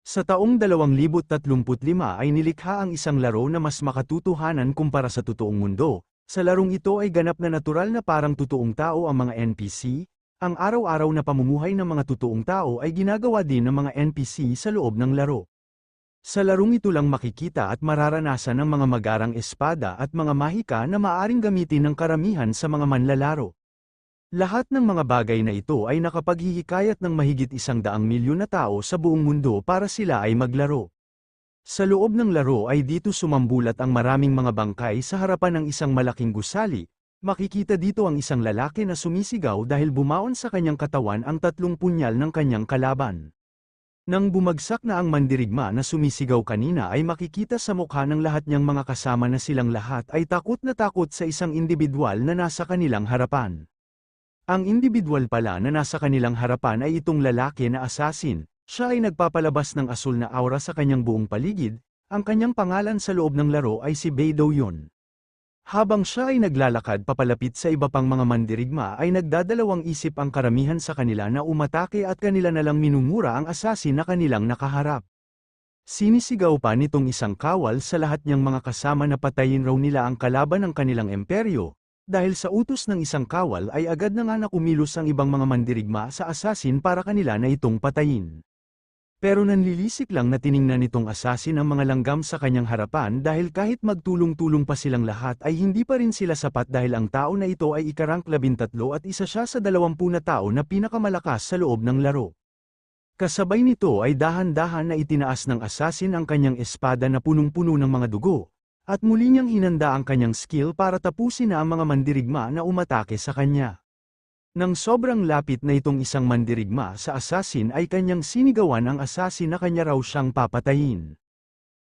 Sa taong 2035 ay nilikha ang isang laro na mas makatutuhanan kumpara sa totoong mundo. Sa larong ito ay ganap na natural na parang totoong tao ang mga NPC, ang araw-araw na pamumuhay ng mga totoong tao ay ginagawa din ng mga NPC sa loob ng laro. Sa larong ito lang makikita at mararanasan ng mga magarang espada at mga mahika na maaring gamitin ng karamihan sa mga manlalaro. Lahat ng mga bagay na ito ay nakapaghihikayat ng mahigit 100 milyon na tao sa buong mundo para sila ay maglaro. Sa loob ng laro ay dito sumambulat ang maraming mga bangkay sa harapan ng isang malaking gusali. Makikita dito ang isang lalaki na sumisigaw dahil bumaon sa kanyang katawan ang 3 punyal ng kanyang kalaban. Nang bumagsak na ang mandirigma na sumisigaw kanina ay makikita sa mukha ng lahat niyang mga kasama na silang lahat ay takot na takot sa isang individual na nasa kanilang harapan. Ang individual pala na nasa kanilang harapan ay itong lalaki na assassin. Siya ay nagpapalabas ng asul na aura sa kanyang buong paligid. Ang kanyang pangalan sa loob ng laro ay si Bei Douyon. Habang siya ay naglalakad papalapit sa iba pang mga mandirigma ay nagdadalawang isip ang karamihan sa kanila na umatake at kanila nalang minumura ang assassin na kanilang nakaharap. Sinisigaw pa nitong isang kawal sa lahat niyang mga kasama na patayin raw nila ang kalaban ng kanilang imperyo. Dahil sa utos ng isang kawal ay agad na nga nakumilos ang ibang mga mandirigma sa assassin para kanila na itong patayin. Pero nanlilisik lang na tiningnan nitong assassin ang mga langgam sa kanyang harapan dahil kahit magtulong-tulong pa silang lahat ay hindi pa rin sila sapat dahil ang tao na ito ay ika-rank 13 at isa siya sa 20 na tao na pinakamalakas sa loob ng laro. Kasabay nito ay dahan-dahan na itinaas ng assassin ang kanyang espada na punong-puno ng mga dugo, at muli niyang hinanda ang kanyang skill para tapusin na ang mga mandirigma na umatake sa kanya. Nang sobrang lapit na itong isang mandirigma sa assassin ay kanyang sinigawan ang assassin na kanya raw siyang papatayin.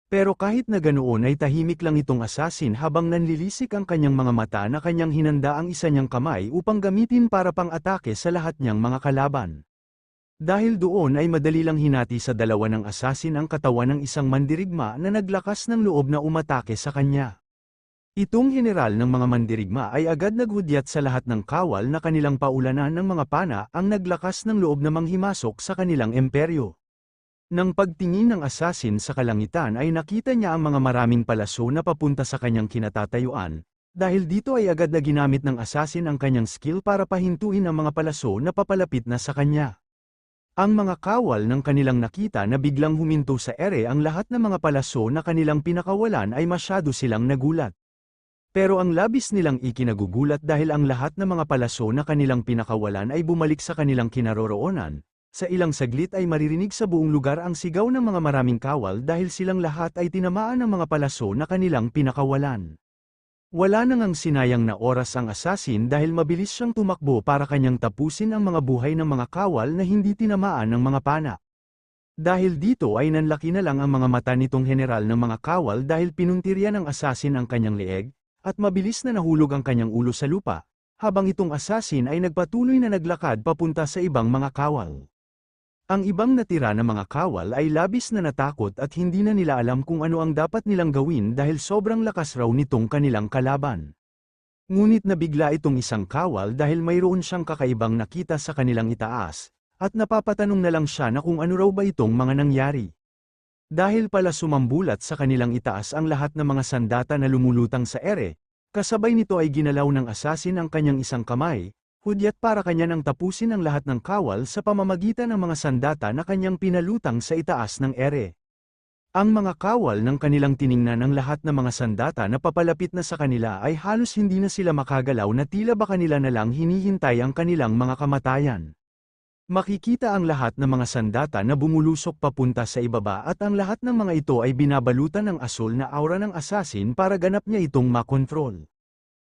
Pero kahit na ganoon ay tahimik lang itong assassin habang nanlilisik ang kanyang mga mata na kanyang hinanda ang isa niyang kamay upang gamitin para pang-atake sa lahat niyang mga kalaban. Dahil doon ay madali lang hinati sa dalawa ng assassin ang katawan ng isang mandirigma na naglakas ng loob na umatake sa kanya. Itong general ng mga mandirigma ay agad naghudyat sa lahat ng kawal na kanilang paulanan ng mga pana ang naglakas ng loob na manghimasok sa kanilang imperyo. Nang pagtingin ng assassin sa kalangitan ay nakita niya ang mga maraming palaso na papunta sa kanyang kinatatayuan, dahil dito ay agad na ginamit ng assassin ang kanyang skill para pahintuin ang mga palaso na papalapit na sa kanya. Ang mga kawal ng kanilang nakita na biglang huminto sa ere ang lahat ng mga palaso na kanilang pinakawalan ay masyado silang nagulat. Pero ang labis nilang ikinagugulat dahil ang lahat ng mga palaso na kanilang pinakawalan ay bumalik sa kanilang kinaroroonan. Sa ilang saglit ay maririnig sa buong lugar ang sigaw ng mga maraming kawal dahil silang lahat ay tinamaan ng mga palaso na kanilang pinakawalan. Wala nang ang sinayang na oras ang assassin dahil mabilis siyang tumakbo para kanyang tapusin ang mga buhay ng mga kawal na hindi tinamaan ng mga pana. Dahil dito ay nanlaki na lang ang mga mata nitong general ng mga kawal dahil pinuntirya ng assassin ang kanyang leeg, at mabilis na nahulog ang kanyang ulo sa lupa, habang itong assassin ay nagpatuloy na naglakad papunta sa ibang mga kawal. Ang ibang natira na mga kawal ay labis na natakot at hindi na nila alam kung ano ang dapat nilang gawin dahil sobrang lakas raw nitong kanilang kalaban. Ngunit nabigla itong isang kawal dahil mayroon siyang kakaibang nakita sa kanilang itaas, at napapatanong na lang siya na kung ano raw ba itong mga nangyari. Dahil pala sumambulat sa kanilang itaas ang lahat ng mga sandata na lumulutang sa ere, kasabay nito ay ginalaw ng assassin ang kanyang isang kamay, hudyat para kanya nang tapusin ang lahat ng kawal sa pamamagitan ng mga sandata na kanyang pinalutang sa itaas ng ere. Ang mga kawal ng kanilang tiningnan ng lahat ng mga sandata na papalapit na sa kanila ay halos hindi na sila makagalaw na tila ba kanila na lang hinihintay ang kanilang mga kamatayan. Makikita ang lahat ng mga sandata na bumulusok papunta sa ibaba at ang lahat ng mga ito ay binabalutan ng asul na aura ng assassin para ganap niya itong makontrol.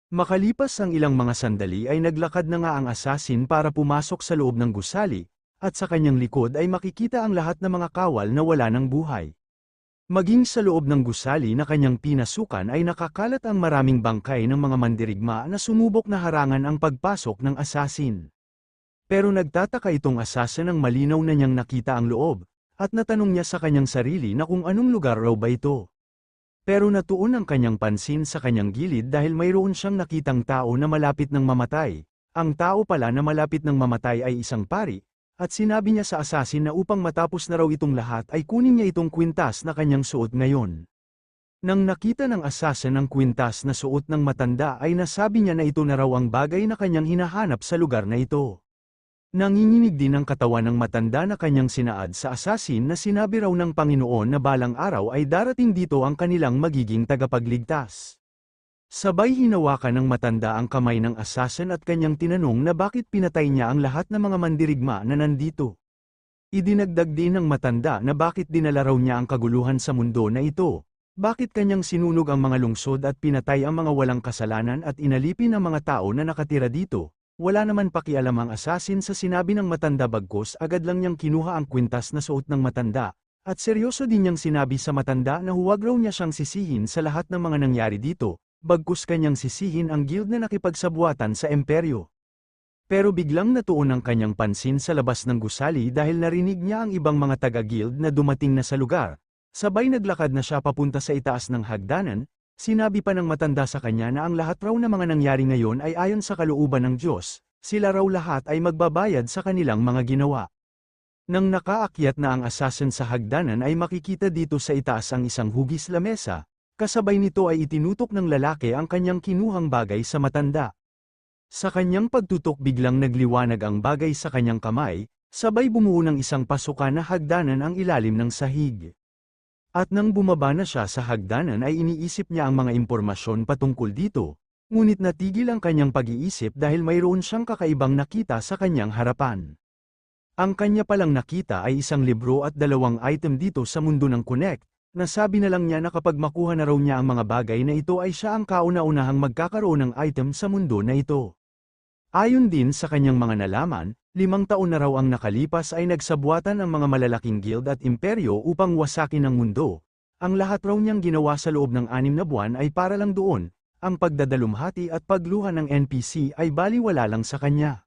Makalipas ang ilang mga sandali ay naglakad na nga ang assassin para pumasok sa loob ng gusali, at sa kanyang likod ay makikita ang lahat ng mga kawal na wala ng buhay. Maging sa loob ng gusali na kanyang pinasukan ay nakakalat ang maraming bangkay ng mga mandirigma na sumubok na harangan ang pagpasok ng assassin. Pero nagtataka itong assassin nang malinaw na niyang nakita ang loob, at natanong niya sa kanyang sarili na kung anong lugar raw ba ito. Pero natuon ang kanyang pansin sa kanyang gilid dahil mayroon siyang nakitang tao na malapit ng mamatay. Ang tao pala na malapit ng mamatay ay isang pari, at sinabi niya sa assassin na upang matapos na raw itong lahat ay kunin niya itong kwintas na kanyang suot ngayon. Nang nakita ng assassin ang kwintas na suot ng matanda ay nasabi niya na ito na raw ang bagay na kanyang hinahanap sa lugar na ito. Nanginginig din ang katawan ng matanda na kanyang sinaad sa assassin na sinabi raw ng Panginoon na balang araw ay darating dito ang kanilang magiging tagapagligtas. Sabay hinawakan ng matanda ang kamay ng assassin at kanyang tinanong na bakit pinatay niya ang lahat ng mga mandirigma na nandito. Idinagdag din ng matanda na bakit dinala raw niya ang kaguluhan sa mundo na ito, bakit kanyang sinunog ang mga lungsod at pinatay ang mga walang kasalanan at inalipin ang mga tao na nakatira dito. Wala naman pakialam ang assassin sa sinabi ng matanda bagkus agad lang niyang kinuha ang kwintas na suot ng matanda, at seryoso din niyang sinabi sa matanda na huwag raw niya siyang sisihin sa lahat ng mga nangyari dito, bagkus kanyang sisihin ang guild na nakipagsabuatan sa imperyo. Pero biglang natuon ang kanyang pansin sa labas ng gusali dahil narinig niya ang ibang mga taga-guild na dumating na sa lugar. Sabay naglakad na siya papunta sa itaas ng hagdanan. Sinabi pa ng matanda sa kanya na ang lahat raw na mga nangyari ngayon ay ayon sa kalooban ng Diyos, sila raw lahat ay magbabayad sa kanilang mga ginawa. Nang nakaakyat na ang assassin sa hagdanan ay makikita dito sa itaas ang isang hugis lamesa, kasabay nito ay itinutok ng lalaki ang kanyang kinuhang bagay sa matanda. Sa kanyang pagtutok biglang nagliwanag ang bagay sa kanyang kamay, sabay bumuo ng isang pasukan na hagdanan ang ilalim ng sahig. At nang bumaba na siya sa hagdanan ay iniisip niya ang mga impormasyon patungkol dito, ngunit natigil ang kanyang pag-iisip dahil mayroon siyang kakaibang nakita sa kanyang harapan. Ang kanya palang nakita ay isang libro at dalawang item dito sa mundo ng Connect, nasabi na lang niya na kapag makuha na raw niya ang mga bagay na ito ay siya ang kauna-unahang magkakaroon ng item sa mundo na ito. Ayon din sa kanyang mga nalaman, 5 taon na raw ang nakalipas ay nagsabuatan ang mga malalaking guild at imperyo upang wasakin ang mundo. Ang lahat raw niyang ginawa sa loob ng 6 na buwan ay para lang doon, ang pagdadalumhati at pagluha ng NPC ay baliwala lang sa kanya.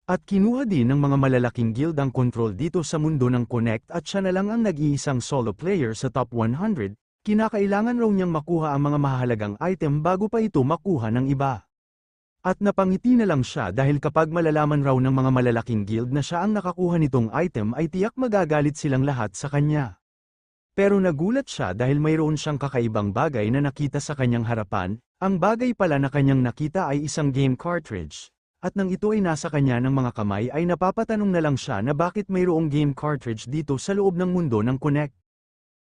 At kinuha din ng mga malalaking guild ang control dito sa mundo ng Connect at siya na lang ang nag-iisang solo player sa top 100, kinakailangan raw niyang makuha ang mga mahalagang item bago pa ito makuha ng iba. At napangiti na lang siya dahil kapag malalaman raw ng mga malalaking guild na siya ang nakakuha nitong item ay tiyak magagalit silang lahat sa kanya. Pero nagulat siya dahil mayroon siyang kakaibang bagay na nakita sa kanyang harapan, ang bagay pala na kanyang nakita ay isang game cartridge. At nang ito ay nasa kanya ng mga kamay ay napapatanong na lang siya na bakit mayroong game cartridge dito sa loob ng mundo ng Connect.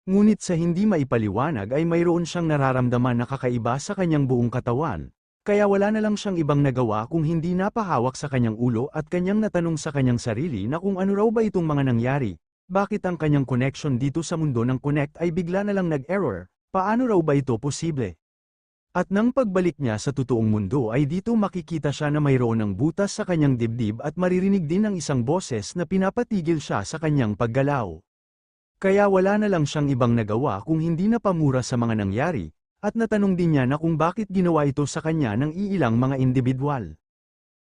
Ngunit sa hindi maipaliwanag ay mayroon siyang nararamdaman na kakaiba sa kanyang buong katawan. Kaya wala na lang siyang ibang nagawa kung hindi napahawak sa kanyang ulo at kanyang natanong sa kanyang sarili na kung ano raw ba itong mga nangyari, bakit ang kanyang connection dito sa mundo ng Connect ay bigla na lang nag-error, paano raw ba ito posible? At nang pagbalik niya sa totoong mundo ay dito makikita siya na mayroon ng butas sa kanyang dibdib at maririnig din ng isang boses na pinapatigil siya sa kanyang paggalaw. Kaya wala na lang siyang ibang nagawa kung hindi na pamura sa mga nangyari. At natanong din niya na kung bakit ginawa ito sa kanya ng iilang mga individual.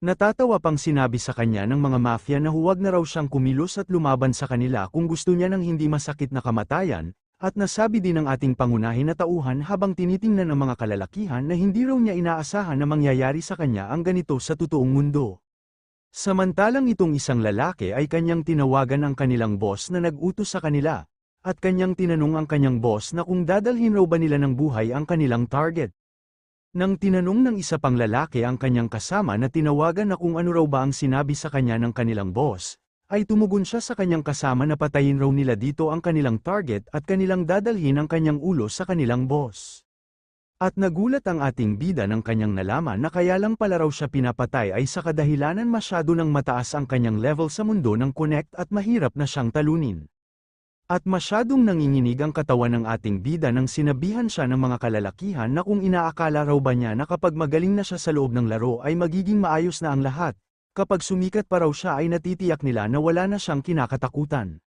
Natatawa pang sinabi sa kanya ng mga mafia na huwag na raw siyang kumilos at lumaban sa kanila kung gusto niya ng hindi masakit na kamatayan, at nasabi din ng ating pangunahin na tauhan habang tinitingnan ng mga kalalakihan na hindi raw niya inaasahan na mangyayari sa kanya ang ganito sa totoong mundo. Samantalang itong isang lalaki ay kanyang tinawagan ang kanilang boss na nag-utos sa kanila. At kanyang tinanong ang kanyang boss na kung dadalhin raw ba nila ng buhay ang kanilang target. Nang tinanong ng isa pang lalaki ang kanyang kasama na tinawagan na kung ano raw ba ang sinabi sa kanya ng kanilang boss, ay tumugon siya sa kanyang kasama na patayin raw nila dito ang kanilang target at kanilang dadalhin ang kanyang ulo sa kanilang boss. At nagulat ang ating bida ng kanyang nalaman na kaya lang pala raw siya pinapatay ay sa kadahilanan masyado ng mataas ang kanyang level sa mundo ng Connect at mahirap na siyang talunin. At masyadong nanginginig ang katawan ng ating bida nang sinabihan siya ng mga kalalakihan na kung inaakala raw ba niya na kapag magaling na siya sa loob ng laro ay magiging maayos na ang lahat, kapag sumikat pa raw siya ay natitiyak nila na wala na siyang kinakatakutan.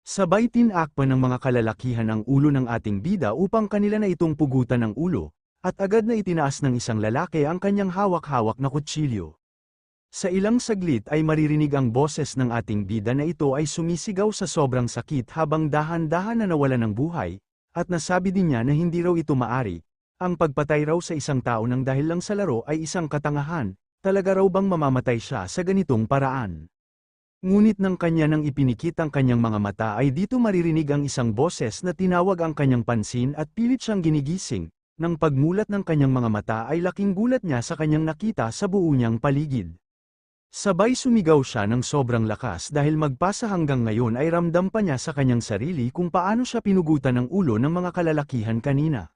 Sabay tinakpan ng mga kalalakihan ang ulo ng ating bida upang kanila na itong pugutan ng ulo, at agad na itinaas ng isang lalaki ang kanyang hawak-hawak na kutsilyo. Sa ilang saglit ay maririnig ang boses ng ating bida na ito ay sumisigaw sa sobrang sakit habang dahan-dahan na nawala ng buhay, at nasabi din niya na hindi raw ito maari. Ang pagpatay raw sa isang tao nang dahil lang sa laro ay isang katangahan, talaga raw bang mamamatay siya sa ganitong paraan. Ngunit nang kanya nang ipinikit ang kanyang mga mata ay dito maririnig ang isang boses na tinawag ang kanyang pansin at pilit siyang ginigising. Nang pagmulat ng kanyang mga mata ay laking gulat niya sa kanyang nakita sa buo niyang paligid. Sabay sumigaw siya ng sobrang lakas dahil magpasa hanggang ngayon ay ramdam pa niya sa kanyang sarili kung paano siya pinugutan ng ulo ng mga kalalakihan kanina.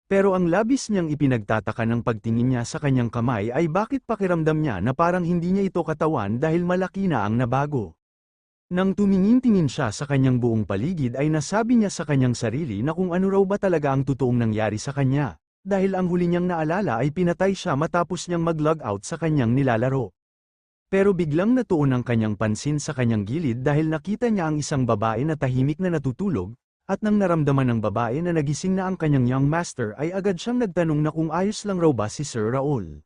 Pero ang labis niyang ipinagtataka ng pagtingin niya sa kanyang kamay ay bakit pakiramdam niya na parang hindi niya ito katawan dahil malaki na ang nabago. Nang tumingin-tingin siya sa kanyang buong paligid ay nasabi niya sa kanyang sarili na kung ano raw ba talaga ang totoong nangyari sa kanya, dahil ang huli niyang naalala ay pinatay siya matapos niyang mag-log out sa kanyang nilalaro. Pero biglang natuon ang kanyang pansin sa kanyang gilid dahil nakita niya ang isang babae na tahimik na natutulog, at nang naramdaman ng babae na nagising na ang kanyang young master ay agad siyang nagtanong na kung ayos lang raw ba si Sir Raul.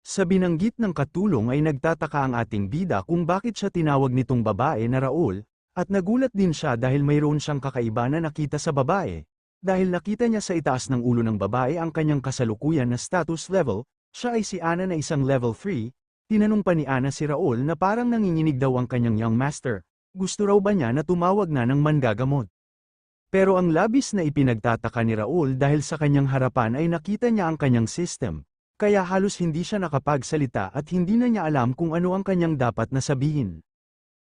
Sa binanggit ng katulong ay nagtataka ang ating bida kung bakit siya tinawag nitong babae na Raul, at nagulat din siya dahil mayroon siyang kakaiba na nakita sa babae. Dahil nakita niya sa itaas ng ulo ng babae ang kanyang kasalukuyan na status level, siya ay si Ana na isang level 3, tinanong pa ni Ana si Raul na parang nanginginig daw ang kanyang young master, gusto raw ba niya na tumawag na ng mangagamot. Pero ang labis na ipinagtataka ni Raul dahil sa kanyang harapan ay nakita niya ang kanyang system, kaya halos hindi siya nakapagsalita at hindi na niya alam kung ano ang kanyang dapat na sabihin.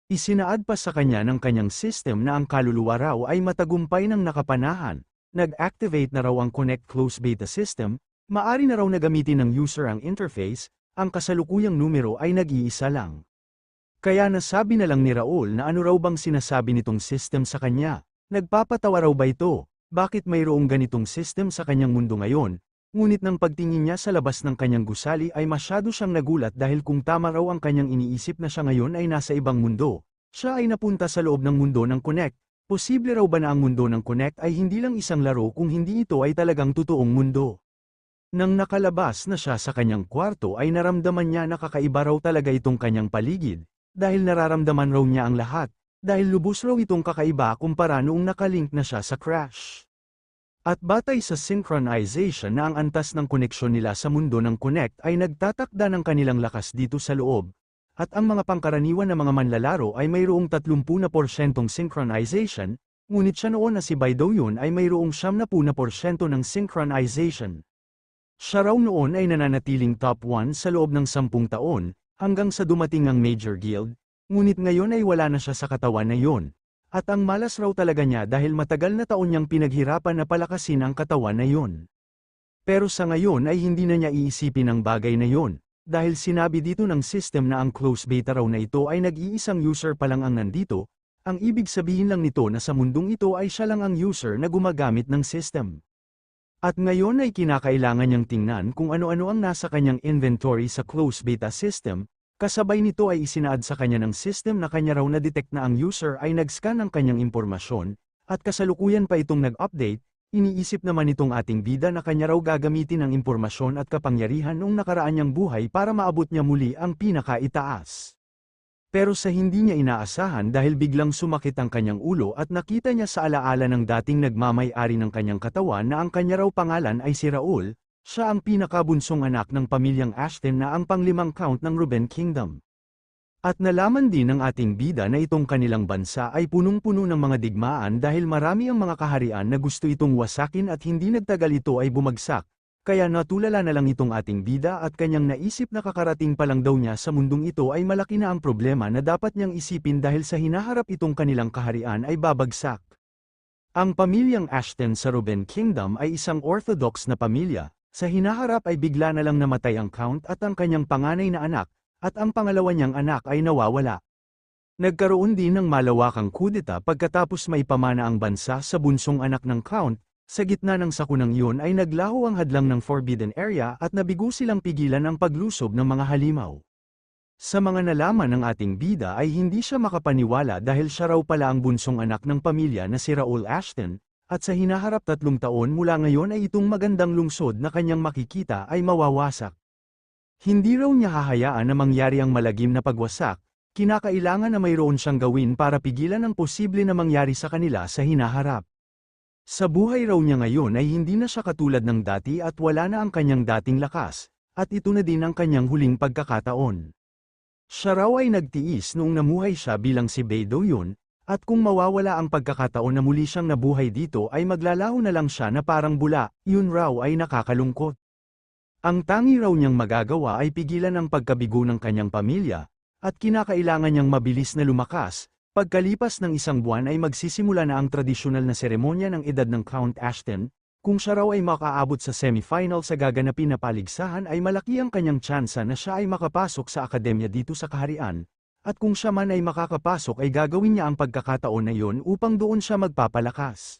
Isinaad pa sa kanya ng kanyang system na ang kaluluwa raw ay matagumpay ng nakapanahan, nag-activate na raw ang Connect Close Beta System, maari na raw na gamitin ng user ang interface, ang kasalukuyang numero ay nag-iisa lang. Kaya nasabi na lang ni Raul na ano raw bang sinasabi nitong system sa kanya. Nagpapatawa raw ba ito? Bakit mayroong ganitong system sa kanyang mundo ngayon? Ngunit nang pagtingin niya sa labas ng kanyang gusali ay masyado siyang nagulat dahil kung tama raw ang kanyang iniisip na siya ngayon ay nasa ibang mundo. Siya ay napunta sa loob ng mundo ng Connect. Posible raw ba na ang mundo ng Connect ay hindi lang isang laro kung hindi ito ay talagang totoong mundo? Nang nakalabas na siya sa kanyang kwarto ay naramdaman niya na kakaiba raw talaga itong kanyang paligid, dahil nararamdaman raw niya ang lahat. Dahil lubos raw itong kakaiba kumpara noong nakalink na siya sa Crash. At batay sa synchronization na ang antas ng koneksyon nila sa mundo ng Connect ay nagtatakda ng kanilang lakas dito sa loob, at ang mga pangkaraniwan na mga manlalaro ay mayroong 30% synchronization, ngunit siya noon na si Baidoyun ay mayroong 70% ng synchronization. Siya raw noon ay nananatiling top 1 sa loob ng 10 taon, hanggang sa dumating ang Major Guild. Ngunit ngayon ay wala na siya sa katawan na yon. At ang malas raw talaga niya dahil matagal na taon niyang pinaghirapan na palakasin ang katawan na yon. Pero sa ngayon ay hindi na niya iisipin ang bagay na yon, dahil sinabi dito ng system na ang close beta raw na ito ay nag-iisang user pa lang ang nandito, ang ibig sabihin lang nito na sa mundong ito ay siya lang ang user na gumagamit ng system. At ngayon ay kinakailangan niyang tingnan kung ano-ano ang nasa kanyang inventory sa close beta system. Kasabay nito ay isinaad sa kanya ng system na kanya raw na-detect na ang user ay nag-scan ng kanyang impormasyon, at kasalukuyan pa itong nag-update, iniisip naman itong ating bida na kanya raw gagamitin ang impormasyon at kapangyarihan noong nakaraan niyang buhay para maabot niya muli ang pinakaitaas. Pero sa hindi niya inaasahan dahil biglang sumakit ang kanyang ulo at nakita niya sa alaala ng dating nagmamay-ari ng kanyang katawan na ang kanya raw pangalan ay si Raul. Siya ang pinakabunsong anak ng pamilyang Ashton na ang panglimang count ng Ruben Kingdom. At nalaman din ng ating bida na itong kanilang bansa ay punong-puno ng mga digmaan dahil marami ang mga kaharian na gusto itong wasakin at hindi nagtagal ito ay bumagsak, kaya natulala na lang itong ating bida at kanyang naisip na kakarating pa lang daw niya sa mundong ito ay malaki na ang problema na dapat niyang isipin dahil sa hinaharap itong kanilang kaharian ay babagsak. Ang pamilyang Ashton sa Ruben Kingdom ay isang orthodox na pamilya. Sa hinaharap ay bigla na lang namatay ang count at ang kanyang panganay na anak, at ang pangalawa niyang anak ay nawawala. Nagkaroon din ng malawakang kudeta pagkatapos maipamana ang bansa sa bunsong anak ng count, sa gitna ng sakunang iyon ay naglaho ang hadlang ng Forbidden Area at nabigo silang pigilan ang paglusob ng mga halimaw. Sa mga nalaman ng ating bida ay hindi siya makapaniwala dahil siya raw pala ang bunsong anak ng pamilya na si Raul Ashton, at sa hinaharap 3 taon mula ngayon ay itong magandang lungsod na kanyang makikita ay mawawasak. Hindi raw niya hahayaan na mangyari ang malagim na pagwasak, kinakailangan na mayroon siyang gawin para pigilan ang posible na mangyari sa kanila sa hinaharap. Sa buhay raw niya ngayon ay hindi na siya katulad ng dati at wala na ang kanyang dating lakas, at ito na din ang kanyang huling pagkakataon. Siya raw ay nagtiis noong namuhay siya bilang si Bae Do-yoon, at kung mawawala ang pagkakataon na muli siyang nabuhay dito ay maglalaho na lang siya na parang bula, yun raw ay nakakalungkot. Ang tangi raw niyang magagawa ay pigilan ang pagkabigo ng kanyang pamilya, at kinakailangan niyang mabilis na lumakas. Pagkalipas ng isang buwan ay magsisimula na ang tradisyonal na seremonya ng edad ng Count Ashton. Kung siya raw ay makaabot sa semifinal sa gaganapin na paligsahan ay malaki ang kanyang tsansa na siya ay makapasok sa akademya dito sa kaharian, at kung siya man ay makakapasok ay gagawin niya ang pagkakataon na iyon upang doon siya magpapalakas.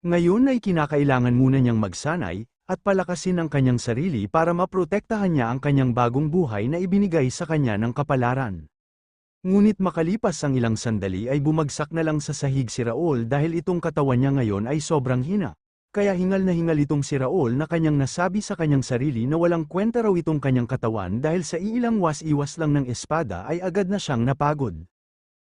Ngayon ay kinakailangan muna niyang magsanay, at palakasin ang kanyang sarili para maprotektahan niya ang kanyang bagong buhay na ibinigay sa kanya ng kapalaran. Ngunit makalipas ang ilang sandali ay bumagsak na lang sa sahig si Raul dahil itong katawan niya ngayon ay sobrang hina. Kaya hingal na hingal itong si Raul na kanyang nasabi sa kanyang sarili na walang kwenta raw itong kanyang katawan dahil sa ilang was-iwas lang ng espada ay agad na siyang napagod.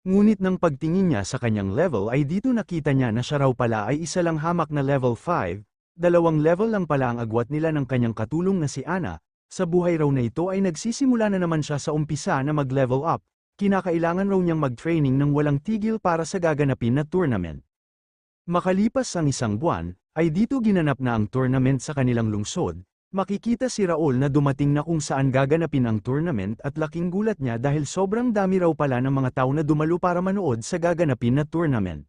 Ngunit nang pagtingin niya sa kanyang level ay dito nakita niya na siya raw pala ay isa lang hamak na level 5, 2 level lang pala ang agwat nila ng kanyang katulong na si Ana. Sa buhay raw na ito ay nagsisimula na naman siya sa umpisa na mag-level up, kinakailangan raw niyang mag-training ng walang tigil para sa gaganapin na tournament. Makalipas ang isang buwan, ay dito ginanap na ang tournament sa kanilang lungsod. Makikita si Raul na dumating na kung saan gaganapin ang tournament at laking gulat niya dahil sobrang dami raw pala ng mga tao na dumalo para manood sa gaganapin na tournament.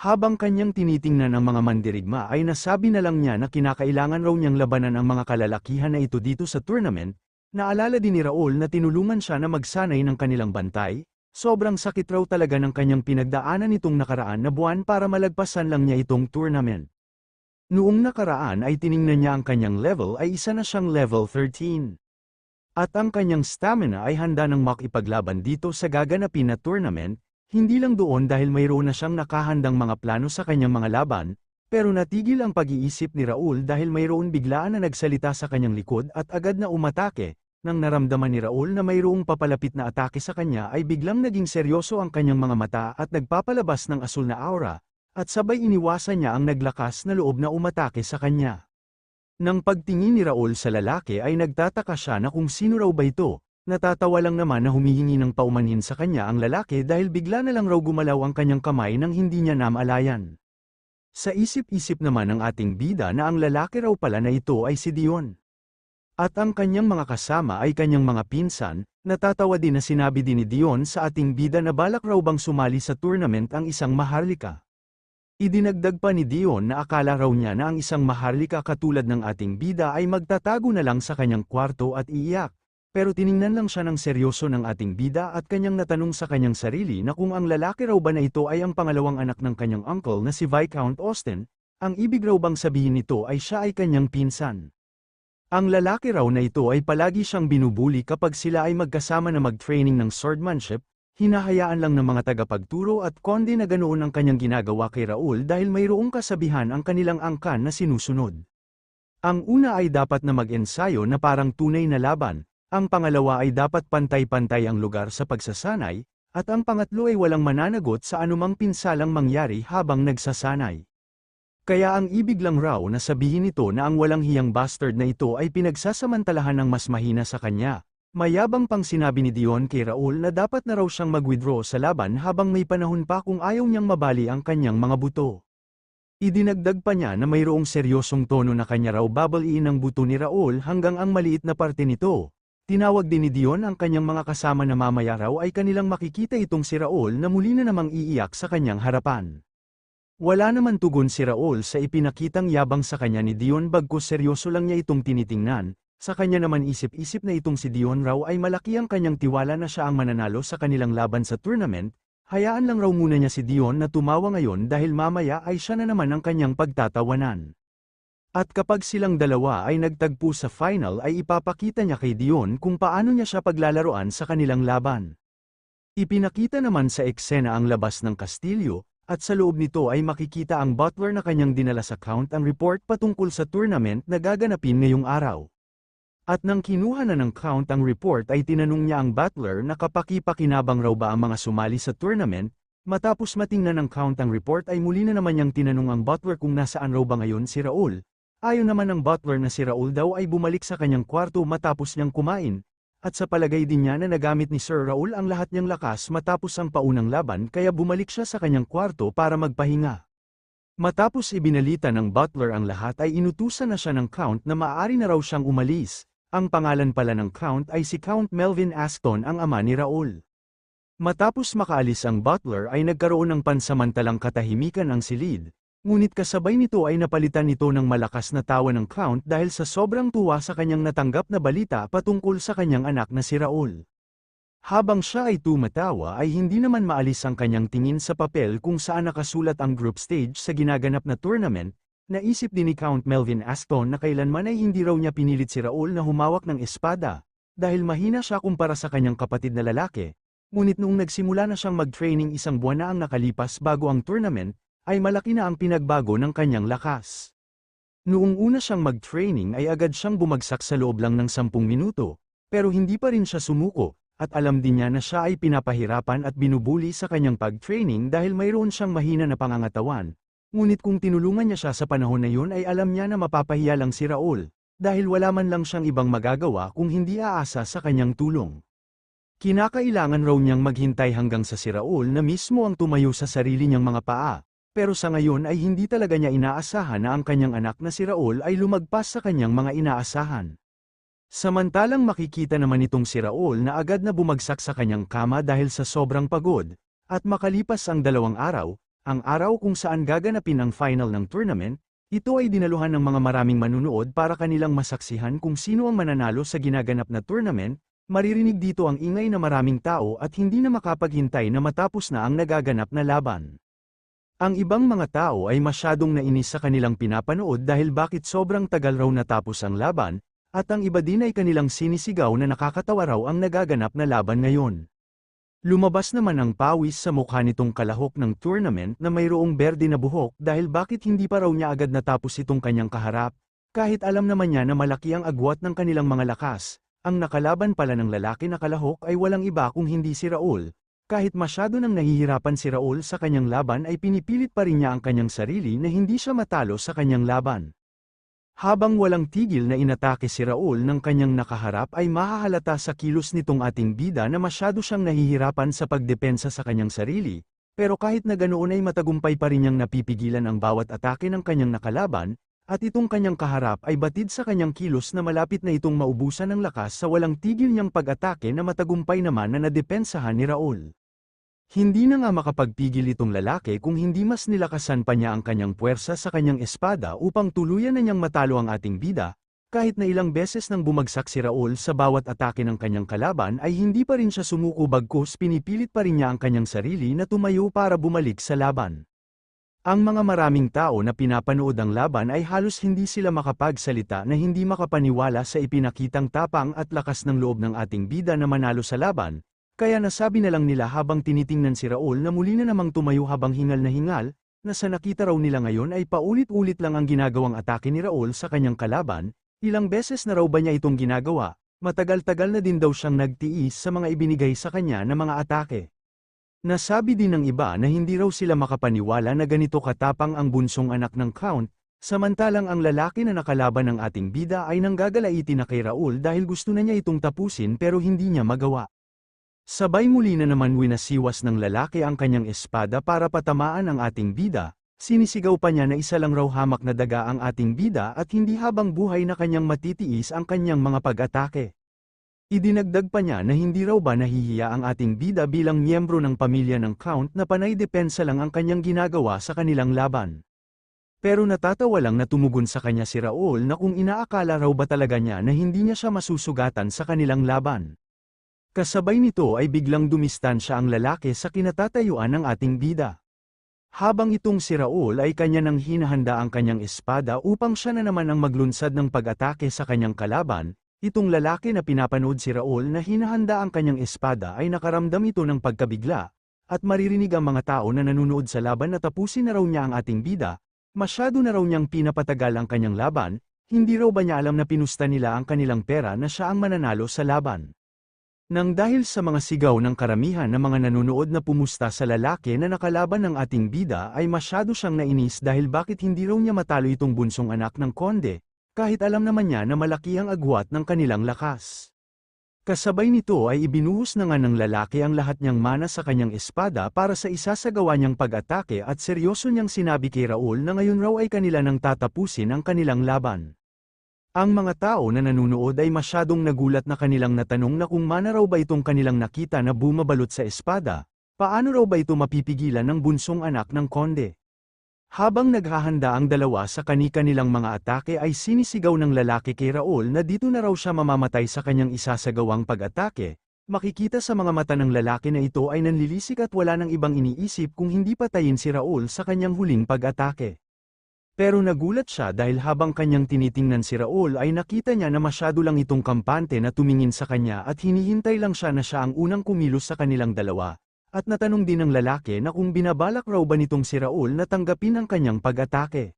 Habang kanyang tinitingnan ang mga mandirigma ay nasabi na lang niya na kinakailangan raw niyang labanan ang mga kalalakihan na ito dito sa tournament. Naalala din ni Raul na tinulungan siya na magsanay ng kanilang bantay. Sobrang sakit raw talaga ng kanyang pinagdaanan nitong nakaraan na buwan para malagpasan lang niya itong tournament. Noong nakaraan ay tiningnan niya ang kanyang level ay isa na siyang level 13. At ang kanyang stamina ay handa nang makipaglaban dito sa gaganapin na tournament, hindi lang doon dahil mayroon na siyang nakahandang mga plano sa kanyang mga laban, pero natigil ang pag-iisip ni Raul dahil mayroon biglaan na nagsalita sa kanyang likod at agad na umatake. Nang naramdaman ni Raul na mayroong papalapit na atake sa kanya ay biglang naging seryoso ang kanyang mga mata at nagpapalabas ng asul na aura, at sabay iniwasan niya ang naglakas na loob na umatake sa kanya. Nang pagtingin ni Raul sa lalaki ay nagtataka siya na kung sino raw ba ito. Natatawa lang naman na humihingi ng paumanhin sa kanya ang lalaki dahil bigla na lang raw gumalaw ang kanyang kamay nang hindi niya namalayan. Sa isip-isip naman ng ating bida na ang lalaki raw pala na ito ay si Dion. At ang kanyang mga kasama ay kanyang mga pinsan. Natatawa din na sinabi din ni Dion sa ating bida na balak raw bang sumali sa tournament ang isang maharlika. Idinagdag pa ni Dion na akala raw niya na ang isang maharlika katulad ng ating bida ay magtatago na lang sa kanyang kwarto at iiyak. Pero tiningnan lang siya ng seryoso ng ating bida at kanyang natanong sa kanyang sarili na kung ang lalaki raw ba na ito ay ang pangalawang anak ng kanyang uncle na si Viscount Austin, ang ibig raw bang sabihin nito ay siya ay kanyang pinsan. Ang lalaki raw na ito ay palagi siyang binubuli kapag sila ay magkasama na mag-training ng swordmanship, hinahayaan lang ng mga tagapagturo at konde na ganoon ang kanyang ginagawa kay Raul dahil mayroong kasabihan ang kanilang angkan na sinusunod. Ang una ay dapat na mag-ensayo na parang tunay na laban. Ang pangalawa ay dapat pantay-pantay ang lugar sa pagsasanay, at ang pangatlo ay walang mananagot sa anumang pinsalang mangyari habang nagsasanay. Kaya ang ibig lang raw na sabihin nito na ang walang hiyang bastard na ito ay pinagsasamantalahan ng mas mahina sa kanya. Mayabang pang sinabi ni Dion kay Raul na dapat na raw siyang mag-withdraw sa laban habang may panahon pa kung ayaw niyang mabali ang kanyang mga buto. Idinagdag pa niya na mayroong seryosong tono na kanya raw babaliin ang buto ni Raul hanggang ang maliit na parte nito. Tinawag din ni Dion ang kanyang mga kasama na mamaya raw ay kanilang makikita itong si Raul na muli na namang iiyak sa kanyang harapan. Wala naman tugon si Raul sa ipinakitang yabang sa kanya ni Dion bagkus seryoso lang niya itong tinitingnan, sa kanya naman isip-isip na itong si Dion raw ay malaki ang kanyang tiwala na siya ang mananalo sa kanilang laban sa tournament, hayaan lang raw muna niya si Dion na tumawa ngayon dahil mamaya ay siya na naman ang kanyang pagtatawanan. At kapag silang dalawa ay nagtagpo sa final ay ipapakita niya kay Dion kung paano niya siya paglalaroan sa kanilang laban. Ipinakita naman sa eksena ang labas ng kastilyo, at sa loob nito ay makikita ang butler na kanyang dinala sa count ang report patungkol sa tournament na gaganapin ngayong araw. At nang kinuha na ng count ang report ay tinanong niya ang butler na kapaki-pakinabang raw ba ang mga sumali sa tournament. Matapos matingnan ng count ang report ay muli na naman niyang tinanong ang butler kung nasaan raw ba ngayon si Raul. Ayon naman ng butler na si Raul daw ay bumalik sa kanyang kwarto matapos niyang kumain, at sa palagay din niya na nagamit ni Sir Raul ang lahat niyang lakas matapos ang paunang laban kaya bumalik siya sa kanyang kwarto para magpahinga. Matapos ibinalita ng butler ang lahat ay inutusan na siya ng Count na maaari na raw siyang umalis. Ang pangalan pala ng Count ay si Count Melvin Aston, ang ama ni Raul. Matapos makaalis ang butler ay nagkaroon ng pansamantalang katahimikan ang silid, ngunit kasabay nito ay napalitan ito ng malakas na tawa ng Count dahil sa sobrang tuwa sa kanyang natanggap na balita patungkol sa kanyang anak na si Raul. Habang siya ay tumatawa ay hindi naman maalis ang kanyang tingin sa papel kung saan nakasulat ang group stage sa ginaganap na tournament. Naisip din ni Count Melvin Aston na kailanman ay hindi raw niya pinilit si Raul na humawak ng espada, dahil mahina siya kumpara sa kanyang kapatid na lalaki. Ngunit noong nagsimula na siyang mag-training isang buwan na ang nakalipas bago ang tournament, ay malaki na ang pinagbago ng kanyang lakas. Noong una siyang mag-training ay agad siyang bumagsak sa loob lang ng 10 minuto, pero hindi pa rin siya sumuko. At alam din niya na siya ay pinapahirapan at binubuli sa kanyang pag-training dahil mayroon siyang mahina na pangangatawan. Ngunit kung tinulungan niya siya sa panahon na yun ay alam niya na mapapahiya lang si Raul, dahil wala man lang siyang ibang magagawa kung hindi aasa sa kanyang tulong. Kinakailangan raw niyang maghintay hanggang sa si Raul na mismo ang tumayo sa sarili niyang mga paa, pero sa ngayon ay hindi talaga niya inaasahan na ang kanyang anak na si Raul ay lumagpas sa kanyang mga inaasahan. Samantalang makikita naman itong si Raul na agad na bumagsak sa kanyang kama dahil sa sobrang pagod, at makalipas ang 2 araw, ang araw kung saan gaganapin ang final ng tournament, ito ay dinaluhan ng mga maraming manunood para kanilang masaksihan kung sino ang mananalo sa ginaganap na tournament. Maririnig dito ang ingay na maraming tao at hindi na makapaghintay na matapos na ang nagaganap na laban. Ang ibang mga tao ay masyadong nainis sa kanilang pinapanood dahil bakit sobrang tagal raw natapos ang laban, at ang iba din ay kanilang sinisigaw na nakakatawa raw ang nagaganap na laban ngayon. Lumabas naman ang pawis sa mukha nitong kalahok ng tournament na mayroong berde na buhok dahil bakit hindi pa raw niya agad natapos itong kanyang kaharap, kahit alam naman niya na malaki ang agwat ng kanilang mga lakas. Ang nakalaban pala ng lalaki na kalahok ay walang iba kung hindi si Raul. Kahit masyado nang nahihirapan si Raul sa kanyang laban ay pinipilit pa rin niya ang kanyang sarili na hindi siya matalo sa kanyang laban. Habang walang tigil na inatake si Raul ng kanyang nakaharap ay mahahalata sa kilos nitong ating bida na masyado siyang nahihirapan sa pagdepensa sa kanyang sarili, pero kahit na ganoon ay matagumpay pa rin niyang napipigilan ang bawat atake ng kanyang nakalaban, at itong kanyang kaharap ay batid sa kanyang kilos na malapit na itong maubusan ng lakas sa walang tigil niyang pag-atake na matagumpay naman na nadepensahan ni Raul. Hindi na nga makapagpigil itong lalaki kung hindi mas nilakasan pa niya ang kanyang puwersa sa kanyang espada upang tuluyan na niyang matalo ang ating bida, kahit na ilang beses nang bumagsak si Raul sa bawat atake ng kanyang kalaban ay hindi pa rin siya sumuko bagkus pinipilit pa rin niya ang kanyang sarili na tumayo para bumalik sa laban. Ang mga maraming tao na pinapanood ang laban ay halos hindi sila makapagsalita na hindi makapaniwala sa ipinakitang tapang at lakas ng loob ng ating bida na manalo sa laban. Kaya nasabi na lang nila habang tinitingnan si Raul na muli na namang tumayo habang hingal, na sa nakita raw nila ngayon ay paulit-ulit lang ang ginagawang atake ni Raul sa kanyang kalaban, ilang beses na raw ba niya itong ginagawa, matagal-tagal na din daw siyang nagtiis sa mga ibinigay sa kanya na mga atake. Nasabi din ng iba na hindi raw sila makapaniwala na ganito katapang ang bunsong anak ng Count, samantalang ang lalaki na nakalaban ng ating bida ay nanggagalaiti na kay Raul dahil gusto na niya itong tapusin pero hindi niya magawa. Sabay muli na naman winasiwas ng lalaki ang kanyang espada para patamaan ang ating bida, sinisigaw pa niya na isa lang raw hamak na daga ang ating bida at hindi habang buhay na kanyang matitiis ang kanyang mga pag-atake. Idinagdag pa niya na hindi raw ba nahihiya ang ating bida bilang miyembro ng pamilya ng Count na panay depensa lang ang kanyang ginagawa sa kanilang laban. Pero natatawa lang na tumugon sa kanya si Raul na kung inaakala raw ba talaga niya na hindi niya siya masusugatan sa kanilang laban. Kasabay nito ay biglang dumistansya ang lalaki sa kinatatayuan ng ating bida. Habang itong si Raul ay kanya nang hinahanda ang kanyang espada upang siya na naman ang maglunsad ng pag-atake sa kanyang kalaban, itong lalaki na pinapanood si Raul na hinahanda ang kanyang espada ay nakaramdam ito ng pagkabigla, at maririnig ang mga tao na nanunood sa laban na tapusin na raw niya ang ating bida, masyado na raw niyang pinapatagal ang kanyang laban, hindi raw ba niya alam na pinusta nila ang kanilang pera na siya ang mananalo sa laban. Nang dahil sa mga sigaw ng karamihan ng mga nanunood na pumusta sa lalaki na nakalaban ng ating bida ay masyado siyang nainis dahil bakit hindi raw niya matalo itong bunsong anak ng konde, kahit alam naman niya na malaki ang agwat ng kanilang lakas. Kasabay nito ay ibinuhos na nga ng lalaki ang lahat niyang mana sa kanyang espada para sa isasagawa niyang pag-atake at seryoso niyang sinabi kay Raul na ngayon raw ay kanila nang tatapusin ang kanilang laban. Ang mga tao na nanunood ay masyadong nagulat na kanilang natanong na kung mana raw ba itong kanilang nakita na bumabalot sa espada, paano raw ba ito mapipigilan ng bunsong anak ng konde? Habang naghahanda ang dalawa sa kani-kanilang mga atake ay sinisigaw ng lalaki kay Raul na dito na raw siya mamamatay sa kanyang isasagawang pag-atake. Makikita sa mga mata ng lalaki na ito ay nanlilisik at wala nang ibang iniisip kung hindi patayin si Raul sa kanyang huling pag-atake. Pero nagulat siya dahil habang kanyang tinitingnan si Raul ay nakita niya na masyado lang itong kampante na tumingin sa kanya at hinihintay lang siya na siya ang unang kumilos sa kanilang dalawa. At natanong din ng lalaki na kung binabalak raw ba nitong si Raul na tanggapin ang kanyang pag-atake.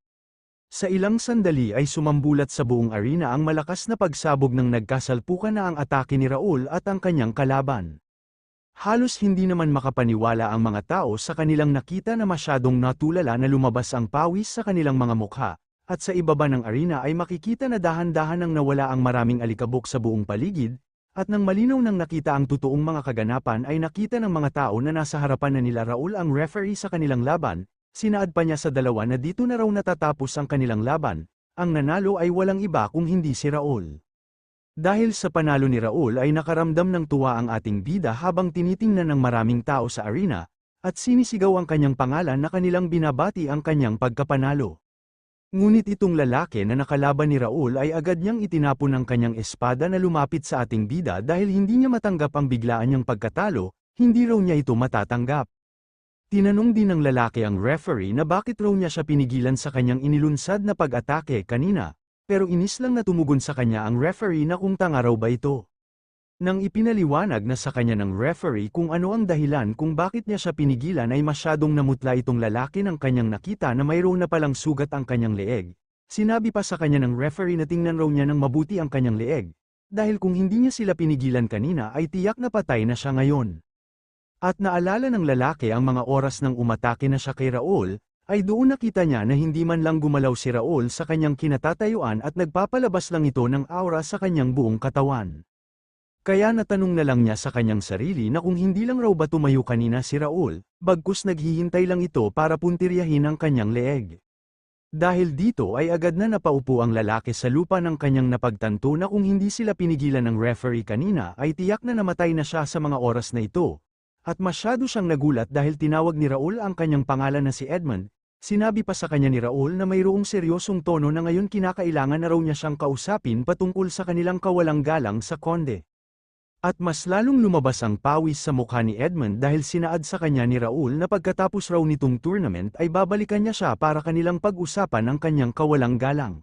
Sa ilang sandali ay sumambulat sa buong arena ang malakas na pagsabog ng nagkasalpukan na ang atake ni Raul at ang kanyang kalaban. Halos hindi naman makapaniwala ang mga tao sa kanilang nakita na masyadong natulala na lumabas ang pawis sa kanilang mga mukha, at sa ibaba ng arena ay makikita na dahan-dahan nang nawala ang maraming alikabok sa buong paligid. At nang malinaw nang nakita ang totoong mga kaganapan ay nakita ng mga tao na nasa harapan na nila Raul ang referee sa kanilang laban, sinaad pa niya sa dalawa na dito na raw natatapos ang kanilang laban, ang nanalo ay walang iba kung hindi si Raul. Dahil sa panalo ni Raul ay nakaramdam ng tuwa ang ating bida habang tinitingnan ng maraming tao sa arena, at sinisigaw ang kanyang pangalan na kanilang binabati ang kanyang pagkapanalo. Ngunit itong lalaki na nakalaban ni Raul ay agad niyang itinapon ang kanyang espada na lumapit sa ating bida dahil hindi niya matanggap ang biglaan niyang pagkatalo, hindi raw niya ito matatanggap. Tinanong din ng lalaki ang referee na bakit raw niya siya pinigilan sa kanyang inilunsad na pag-atake kanina, pero inis lang na tumugon sa kanya ang referee na kung tanga raw ba ito. Nang ipinaliwanag na sa kanya ng referee kung ano ang dahilan kung bakit niya siya pinigilan ay masyadong namutla itong lalaki ng kanyang nakita na mayroon na palang sugat ang kanyang leeg. Sinabi pa sa kanya ng referee na tingnan raw niya ng mabuti ang kanyang leeg, dahil kung hindi niya sila pinigilan kanina ay tiyak na patay na siya ngayon. At naalala ng lalaki ang mga oras nang umatake na siya kay Raul, ay doon nakita niya na hindi man lang gumalaw si Raul sa kanyang kinatatayuan at nagpapalabas lang ito ng aura sa kanyang buong katawan. Kaya natanong na lang niya sa kanyang sarili na kung hindi lang raw ba tumayo kanina si Raul, bagkus naghihintay lang ito para puntiryahin ang kanyang leeg. Dahil dito ay agad na napaupo ang lalaki sa lupa ng kanyang napagtanto na kung hindi sila pinigilan ng referee kanina ay tiyak na namatay na siya sa mga oras na ito. At masyado siyang nagulat dahil tinawag ni Raul ang kanyang pangalan na si Edmund. Sinabi pa sa kanya ni Raul na mayroong seryosong tono na ngayon kinakailangan na raw niya siyang kausapin patungkol sa kanilang kawalang galang sa konde. At mas lalong lumabas ang pawis sa mukha ni Edmund dahil sinaad sa kanya ni Raul na pagkatapos raw nitong tournament ay babalikan niya siya para kanilang pag-usapan ang kanyang kawalang galang.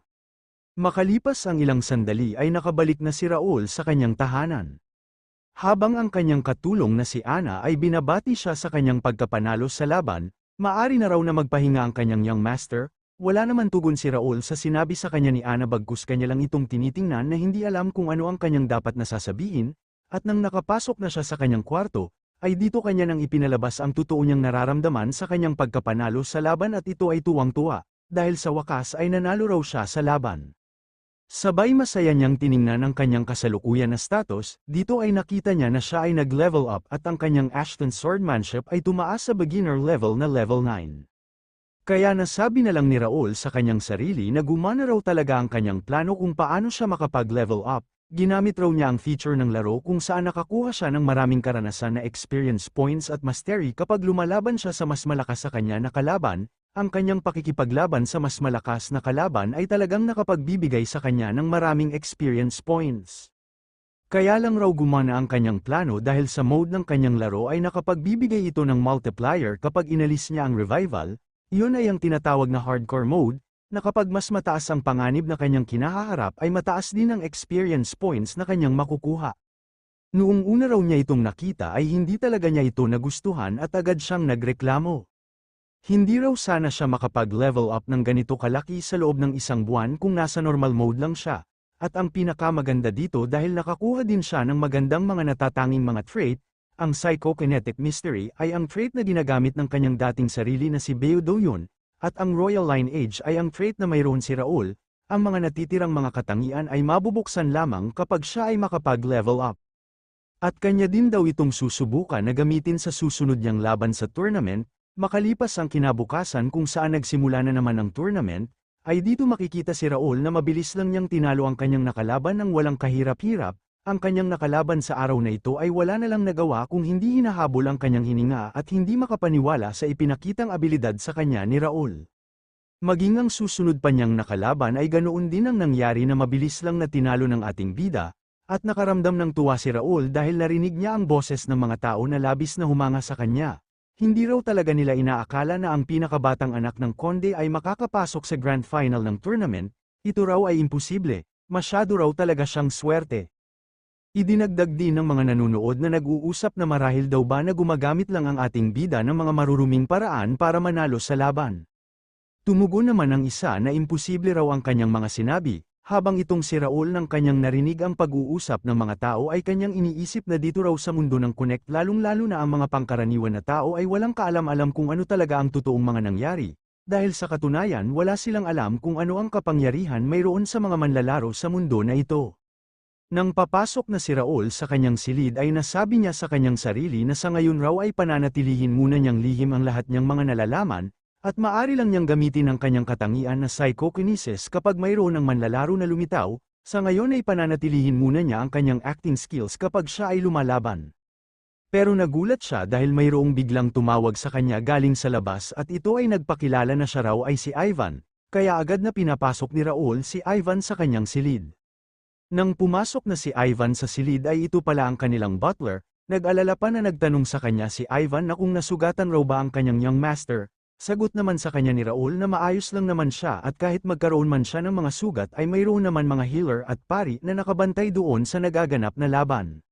Makalipas ang ilang sandali ay nakabalik na si Raul sa kanyang tahanan. Habang ang kanyang katulong na si Ana ay binabati siya sa kanyang pagkapanalo sa laban, maari na raw na magpahinga ang kanyang young master. Wala naman tugon si Raul sa sinabi sa kanya ni Ana bagkus kanya lang itong tinitingnan na hindi alam kung ano ang kanyang dapat na sasabihin. At nang nakapasok na siya sa kanyang kwarto, ay dito kanya nang ipinalabas ang totoo niyang nararamdaman sa kanyang pagkapanalo sa laban at ito ay tuwang-tuwa, dahil sa wakas ay nanalo raw siya sa laban. Sabay masaya niyang tiningnan ang kanyang kasalukuyan na status, dito ay nakita niya na siya ay nag-level up at ang kanyang Ashton swordmanship ay tumaas sa beginner level na level 9. Kaya nasabi na lang ni Raul sa kanyang sarili na gumana raw talaga ang kanyang plano kung paano siya makapag-level up. Ginamit raw niya ang feature ng laro kung saan nakakuha siya ng maraming karanasan na experience points at mastery kapag lumalaban siya sa mas malakas sa kanya na kalaban. Ang kanyang pakikipaglaban sa mas malakas na kalaban ay talagang nakapagbibigay sa kanya ng maraming experience points. Kaya lang raw gumana ang kanyang plano dahil sa mode ng kanyang laro ay nakapagbibigay ito ng multiplier kapag inalis niya ang revival. Iyon ay ang tinatawag na hardcore mode, na kapag mas mataas ang panganib na kanyang kinahaharap ay mataas din ang experience points na kanyang makukuha. Noong una raw niya itong nakita ay hindi talaga niya ito nagustuhan at agad siyang nagreklamo. Hindi raw sana siya makapag-level up ng ganito kalaki sa loob ng isang buwan kung nasa normal mode lang siya. At ang pinakamaganda dito dahil nakakuha din siya ng magandang mga natatanging mga trait, ang Psychokinetic Mystery ay ang trait na ginagamit ng kanyang dating sarili na si Beo Doyon. At ang Royal Lineage ay ang trait na mayroon si Raul, ang mga natitirang mga katangian ay mabubuksan lamang kapag siya ay makapag-level up. At kanya din daw itong susubukan na gamitin sa susunod niyang laban sa tournament, makalipas ang kinabukasan kung saan nagsimula na naman ang tournament, ay dito makikita si Raul na mabilis lang niyang tinalo ang kanyang nakalaban ng walang kahirap-hirap, ang kanyang nakalaban sa araw na ito ay wala na lang nagawa kung hindi hinahabol ang kanyang hininga at hindi makapaniwala sa ipinakitang abilidad sa kanya ni Raul. Maging ang susunod pa niyang nakalaban ay ganoon din ang nangyari na mabilis lang na tinalo ng ating bida, at nakaramdam ng tuwa si Raul dahil narinig niya ang boses ng mga tao na labis na humanga sa kanya. Hindi raw talaga nila inaakala na ang pinakabatang anak ng konde ay makakapasok sa grand final ng tournament, ito raw ay imposible, masyado raw talaga siyang swerte. Idinagdag din ng mga nanonood na nag-uusap na marahil daw ba na gumagamit lang ang ating bida ng mga maruruming paraan para manalo sa laban. Tumugon naman ang isa na imposible raw ang kanyang mga sinabi, habang itong si Raul ng kanyang narinig ang pag-uusap ng mga tao ay kanyang iniisip na dito raw sa mundo ng Connect lalong-lalo na ang mga pangkaraniwan na tao ay walang kaalam-alam kung ano talaga ang totoong mga nangyari, dahil sa katunayan wala silang alam kung ano ang kapangyarihan mayroon sa mga manlalaro sa mundo na ito. Nang papasok na si Raul sa kanyang silid ay nasabi niya sa kanyang sarili na sa ngayon raw ay pananatilihin muna niyang lihim ang lahat niyang mga nalalaman, at maaari lang niyang gamitin ang kanyang katangian na psychokinesis kapag mayroon ng manlalaro na lumitaw, sa ngayon ay pananatilihin muna niya ang kanyang acting skills kapag siya ay lumalaban. Pero nagulat siya dahil mayroong biglang tumawag sa kanya galing sa labas at ito ay nagpakilala na siya raw ay si Ivan, kaya agad na pinapasok ni Raul si Ivan sa kanyang silid. Nang pumasok na si Ivan sa silid ay ito pala ang kanilang butler, nag-alala pa na nagtanong sa kanya si Ivan na kung nasugatan raw ba ang kanyang young master. Sagot naman sa kanya ni Raul na maayos lang naman siya at kahit magkaroon man siya ng mga sugat ay mayroon naman mga healer at pari na nakabantay doon sa nagaganap na laban.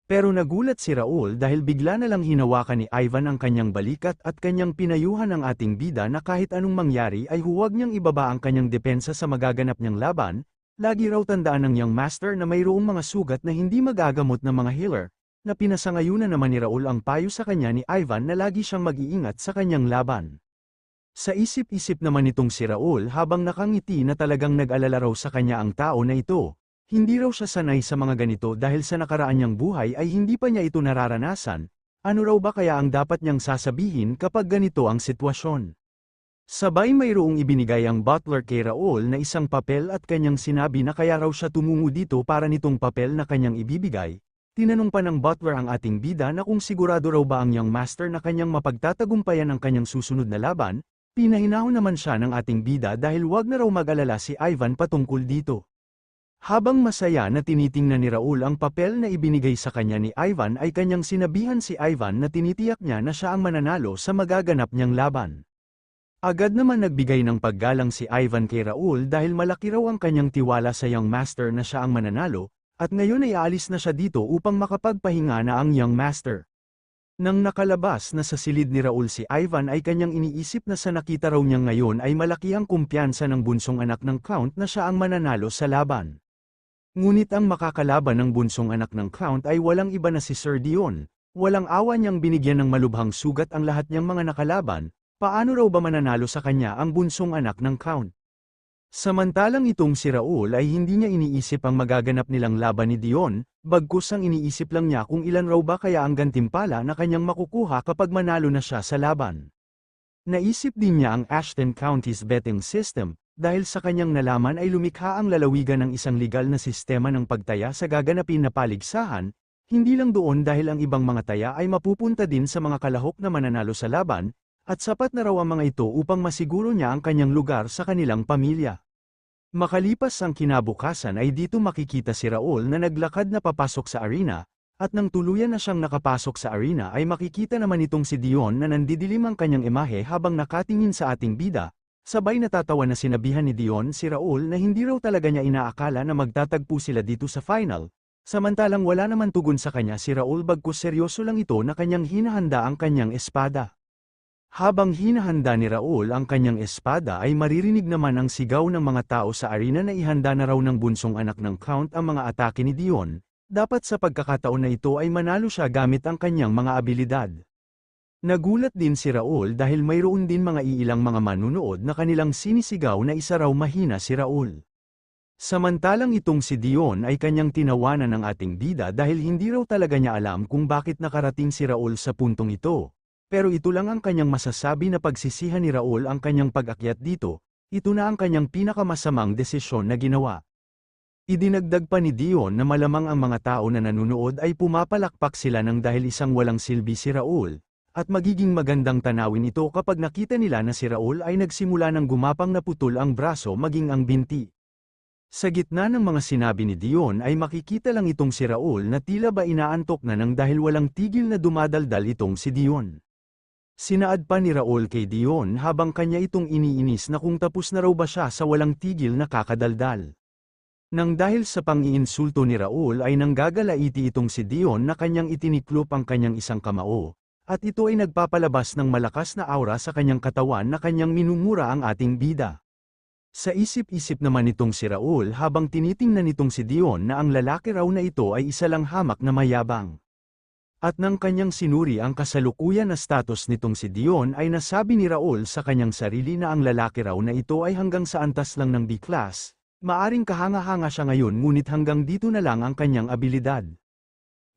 Pero nagulat si Raul dahil bigla na lang hinawakan ni Ivan ang kanyang balikat at kanyang pinayuhan ang ating bida na kahit anong mangyari ay huwag niyang ibaba ang kanyang depensa sa magaganap niyang laban, lagi raw tandaan ng young master na mayroong mga sugat na hindi magagamot ng mga healer, na pinasangayunan naman ni Raul ang payo sa kanya ni Ivan na lagi siyang mag-iingat sa kanyang laban. Sa isip-isip naman nitong si Raul habang nakangiti na talagang nag-alala raw sa kanya ang tao na ito, hindi raw siya sanay sa mga ganito dahil sa nakaraan niyang buhay ay hindi pa niya ito nararanasan, ano raw ba kaya ang dapat niyang sasabihin kapag ganito ang sitwasyon. Sabay mayroong ibinigay ang butler kay Raul na isang papel at kanyang sinabi na kaya raw siya tumungo dito para nitong papel na kanyang ibibigay. Tinanong pa ng butler ang ating bida na kung sigurado raw ba ang young master na kanyang mapagtatagumpayan ang kanyang susunod na laban, pinahinahon naman siya ng ating bida dahil wag na raw mag-alala si Ivan patungkol dito. Habang masaya na tinitingnan ni Raul ang papel na ibinigay sa kanya ni Ivan ay kanyang sinabihan si Ivan na tinitiyak niya na siya ang mananalo sa magaganap niyang laban. Agad naman nagbigay ng paggalang si Ivan kay Raul dahil malaki raw ang kanyang tiwala sa young master na siya ang mananalo, at ngayon ay aalis na siya dito upang makapagpahinga na ang young master. Nang nakalabas na sa silid ni Raul si Ivan ay kanyang iniisip na sa nakita raw niya ngayon ay malaki ang kumpiyansa ng bunsong anak ng Count na siya ang mananalo sa laban. Ngunit ang makakalaban ng bunsong anak ng Count ay walang iba na si Sir Dion, walang awa niyang binigyan ng malubhang sugat ang lahat niyang mga nakalaban, paano raw ba mananalo sa kanya ang bunsong anak ng Count? Samantalang itong si Raul ay hindi niya iniisip ang magaganap nilang laban ni Dion, bagkus ang iniisip lang niya kung ilan raw ba kaya ang gantimpala na kanyang makukuha kapag manalo na siya sa laban. Naisip din niya ang Ashton County's betting system, dahil sa kanyang nalaman ay lumikha ang lalawigan ng isang legal na sistema ng pagtaya sa gaganapin na paligsahan, hindi lang doon dahil ang ibang mga taya ay mapupunta din sa mga kalahok na mananalo sa laban, at sapat na raw ang mga ito upang masiguro niya ang kanyang lugar sa kanilang pamilya. Makalipas ang kinabukasan ay dito makikita si Raul na naglakad na papasok sa arena, at nang tuluyan na siyang nakapasok sa arena ay makikita naman itong si Dion na nandidilim ang kanyang imahe habang nakatingin sa ating bida, sabay natatawa na sinabihan ni Dion si Raul na hindi raw talaga niya inaakala na magtatagpo sila dito sa final, samantalang wala naman tugon sa kanya si Raul bagkus seryoso lang ito na kanyang hinahanda ang kanyang espada. Habang hinahanda ni Raul ang kanyang espada ay maririnig naman ang sigaw ng mga tao sa arena na ihanda na raw ng bunsong anak ng Count ang mga atake ni Dion, dapat sa pagkakataon na ito ay manalo siya gamit ang kanyang mga abilidad. Nagulat din si Raul dahil mayroon din mga iilang mga manunood na kanilang sinisigaw na isa raw mahina si Raul. Samantalang itong si Dion ay kanyang tinawanan ng ating bida dahil hindi raw talaga niya alam kung bakit nakarating si Raul sa puntong ito. Pero ito lang ang kanyang masasabi na pagsisihan ni Raul ang kanyang pag-akyat dito, ito na ang kanyang pinakamasamang desisyon na ginawa. Idinagdag pa ni Dion na malamang ang mga tao na nanunood ay pumapalakpak sila ng dahil isang walang silbi si Raul, at magiging magandang tanawin ito kapag nakita nila na si Raul ay nagsimula ng gumapang na putol ang braso maging ang binti. Sa gitna ng mga sinabi ni Dion ay makikita lang itong si Raul na tila ba inaantok na nang dahil walang tigil na dumadaldal itong si Dion. Sinaad pa ni Raul kay Dion habang kanya itong iniinis na kung tapos na raw ba siya sa walang tigil na kakadaldal. Nang dahil sa pang-iinsulto ni Raul ay nanggagalaiti itong si Dion na kanyang itiniklop ang kanyang isang kamao, at ito ay nagpapalabas ng malakas na aura sa kanyang katawan na kanyang minumura ang ating bida. Sa isip-isip naman nitong si Raul habang tinitingnan nitong si Dion na ang lalaki raw na ito ay isa lang hamak na mayabang. At nang kanyang sinuri ang kasalukuyan na status nitong si Dion ay nasabi ni Raul sa kanyang sarili na ang lalaki raw na ito ay hanggang sa antas lang ng B-class, maaring kahanga-hanga siya ngayon ngunit hanggang dito na lang ang kanyang abilidad.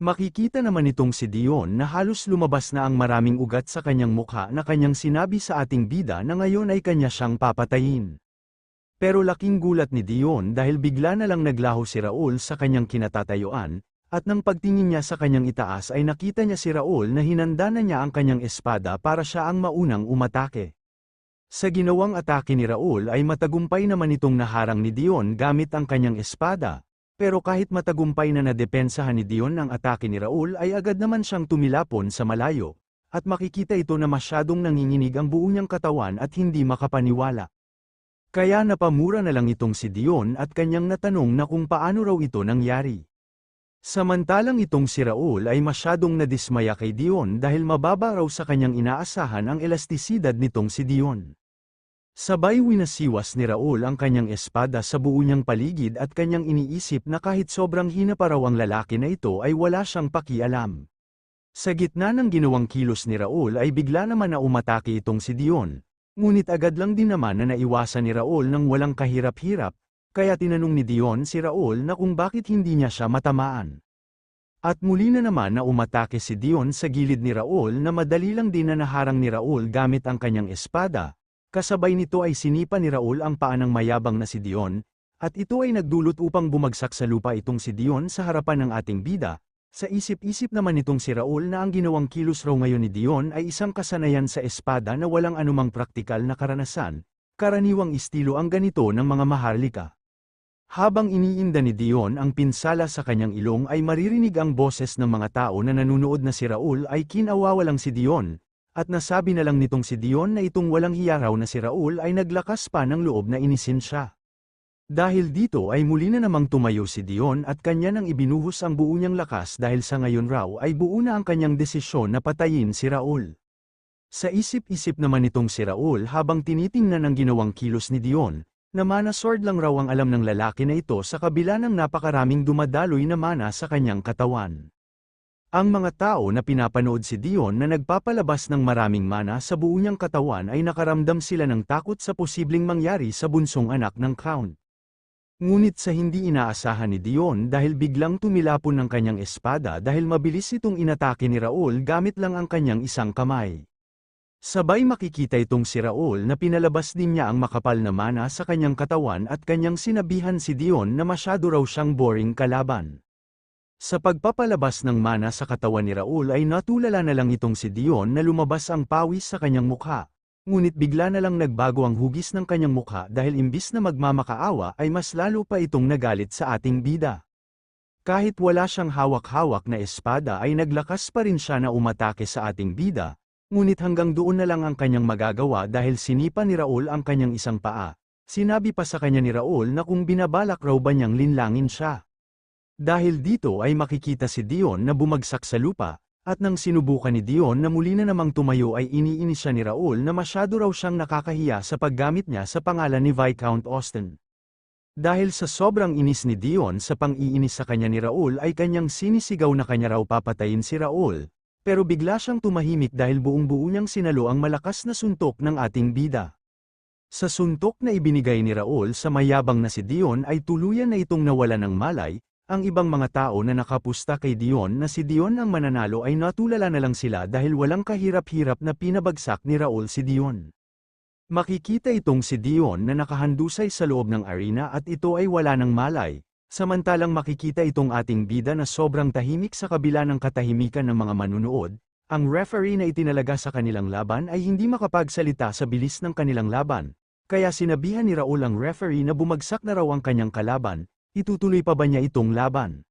Makikita naman itong si Dion na halos lumabas na ang maraming ugat sa kanyang mukha na kanyang sinabi sa ating bida na ngayon ay kanya siyang papatayin. Pero laking gulat ni Dion dahil bigla na lang naglaho si Raul sa kanyang kinatatayuan, at nang pagtingin niya sa kanyang itaas ay nakita niya si Raul na hinanda na niya ang kanyang espada para siya ang maunang umatake. Sa ginawang atake ni Raul ay matagumpay naman itong naharang ni Dion gamit ang kanyang espada. Pero kahit matagumpay na nadepensahan ni Dion ang atake ni Raul ay agad naman siyang tumilapon sa malayo, at makikita ito na masyadong nanginginig ang buo niyang katawan at hindi makapaniwala. Kaya napamura na lang itong si Dion at kanyang natanong na kung paano raw ito nangyari. Samantalang itong si Raul ay masyadong nadismaya kay Dion dahil mababa raw sa kanyang inaasahan ang elastisidad nitong si Dion. Sabay winasiwas ni Raul ang kanyang espada sa buo niyang paligid at kanyang iniisip na kahit sobrang hina pa raw ang lalaki na ito ay wala siyang pakialam. Sa gitna ng ginawang kilos ni Raul ay bigla naman na umatake itong si Dion, ngunit agad lang din naman na naiwasan ni Raul ng walang kahirap-hirap, kaya tinanong ni Dion si Raul na kung bakit hindi niya siya matamaan. At muli na naman na umatake si Dion sa gilid ni Raul na madali lang din na naharang ni Raul gamit ang kanyang espada. Kasabay nito ay sinipa ni Raul ang paa ng mayabang na si Dion, at ito ay nagdulot upang bumagsak sa lupa itong si Dion sa harapan ng ating bida. Sa isip-isip naman itong si Raul na ang ginawang kilos raw ngayon ni Dion ay isang kasanayan sa espada na walang anumang praktikal na karanasan, karaniwang estilo ang ganito ng mga maharlika. Habang iniinda ni Dion ang pinsala sa kanyang ilong ay maririnig ang boses ng mga tao na nanunood na si Raul ay kinawawalang si Dion. At nasabi na lang nitong si Dion na itong walang hiya raw na si Raul ay naglakas pa ng loob na inisin siya. Dahil dito ay muli na namang tumayo si Dion at kanya nang ibinuhos ang buo niyang lakas dahil sa ngayon raw ay buo na ang kanyang desisyon na patayin si Raul. Sa isip-isip naman nitong si Raul habang tinitingnan ang ginawang kilos ni Dion, na mana sword lang raw ang alam ng lalaki na ito sa kabila ng napakaraming dumadaloy na mana sa kanyang katawan. Ang mga tao na pinapanood si Dion na nagpapalabas ng maraming mana sa buo niyang katawan ay nakaramdam sila ng takot sa posibleng mangyari sa bunsong anak ng Count. Ngunit sa hindi inaasahan ni Dion dahil biglang tumilapon ng kanyang espada dahil mabilis itong inatake ni Raul gamit lang ang kanyang isang kamay. Sabay makikita itong si Raul na pinalabas din niya ang makapal na mana sa kanyang katawan at kanyang sinabihan si Dion na masyado raw siyang boring kalaban. Sa pagpapalabas ng mana sa katawan ni Raul ay natulala na lang itong si Dion na lumabas ang pawis sa kanyang mukha, ngunit bigla na lang nagbago ang hugis ng kanyang mukha dahil imbis na magmamakaawa ay mas lalo pa itong nagalit sa ating bida. Kahit wala siyang hawak-hawak na espada ay naglakas pa rin siya na umatake sa ating bida, ngunit hanggang doon na lang ang kanyang magagawa dahil sinipa ni Raul ang kanyang isang paa. Sinabi pa sa kanya ni Raul na kung binabalak raw ba niyang linlangin siya. Dahil dito ay makikita si Dion na bumagsak sa lupa, at nang sinubukan ni Dion na muli na namang tumayo ay iniinis siya ni Raul na masyado raw siyang nakakahiya sa paggamit niya sa pangalan ni Viscount Austin. Dahil sa sobrang inis ni Dion sa pang-iinis sa kanya ni Raul ay kanyang sinisigaw na kanya raw papatayin si Raul, pero bigla siyang tumahimik dahil buong-buo niyang sinalo ang malakas na suntok ng ating bida. Sa suntok na ibinigay ni Raul sa mayabang na si Dion ay tuluyan na itong nawala ng malay, ang ibang mga tao na nakapusta kay Dion na si Dion ang mananalo ay natulala na lang sila dahil walang kahirap-hirap na pinabagsak ni Raul si Dion. Makikita itong si Dion na nakahandusay sa loob ng arena at ito ay wala ng malay, samantalang makikita itong ating bida na sobrang tahimik sa kabila ng katahimikan ng mga manunood. Ang referee na itinalaga sa kanilang laban ay hindi makapagsalita sa bilis ng kanilang laban. Kaya sinabihan ni Raul ang referee na bumagsak na raw ang kanyang kalaban, itutuloy pa ba niya itong laban?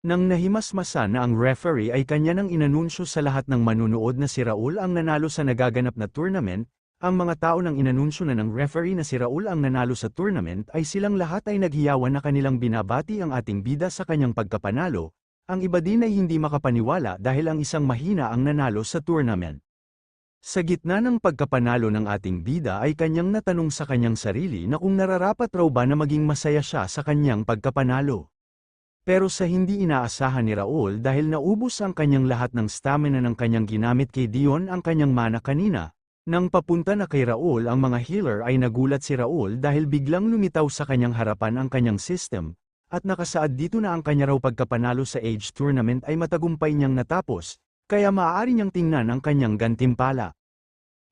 Nang nahimasmasan na ang referee ay kanya nang inanunsyo sa lahat ng manunood na si Raul ang nanalo sa nagaganap na tournament, ang mga tao nang inanunsyo na ng referee na si Raul ang nanalo sa tournament ay silang lahat ay naghiyawan na kanilang binabati ang ating bida sa kanyang pagkapanalo, ang iba din ay hindi makapaniwala dahil ang isang mahina ang nanalo sa tournament. Sa gitna ng pagkapanalo ng ating bida ay kanyang natanong sa kanyang sarili na kung nararapat raw ba na maging masaya siya sa kanyang pagkapanalo. Pero sa hindi inaasahan ni Raul dahil naubos ang kanyang lahat ng stamina ng kanyang ginamit kay Dion ang kanyang mana kanina, nang papunta na kay Raul ang mga healer ay nagulat si Raul dahil biglang lumitaw sa kanyang harapan ang kanyang system, at nakasaad dito na ang kanya raw pagkapanalo sa age tournament ay matagumpay niyang natapos, kaya maaari niyang tingnan ang kanyang gantimpala.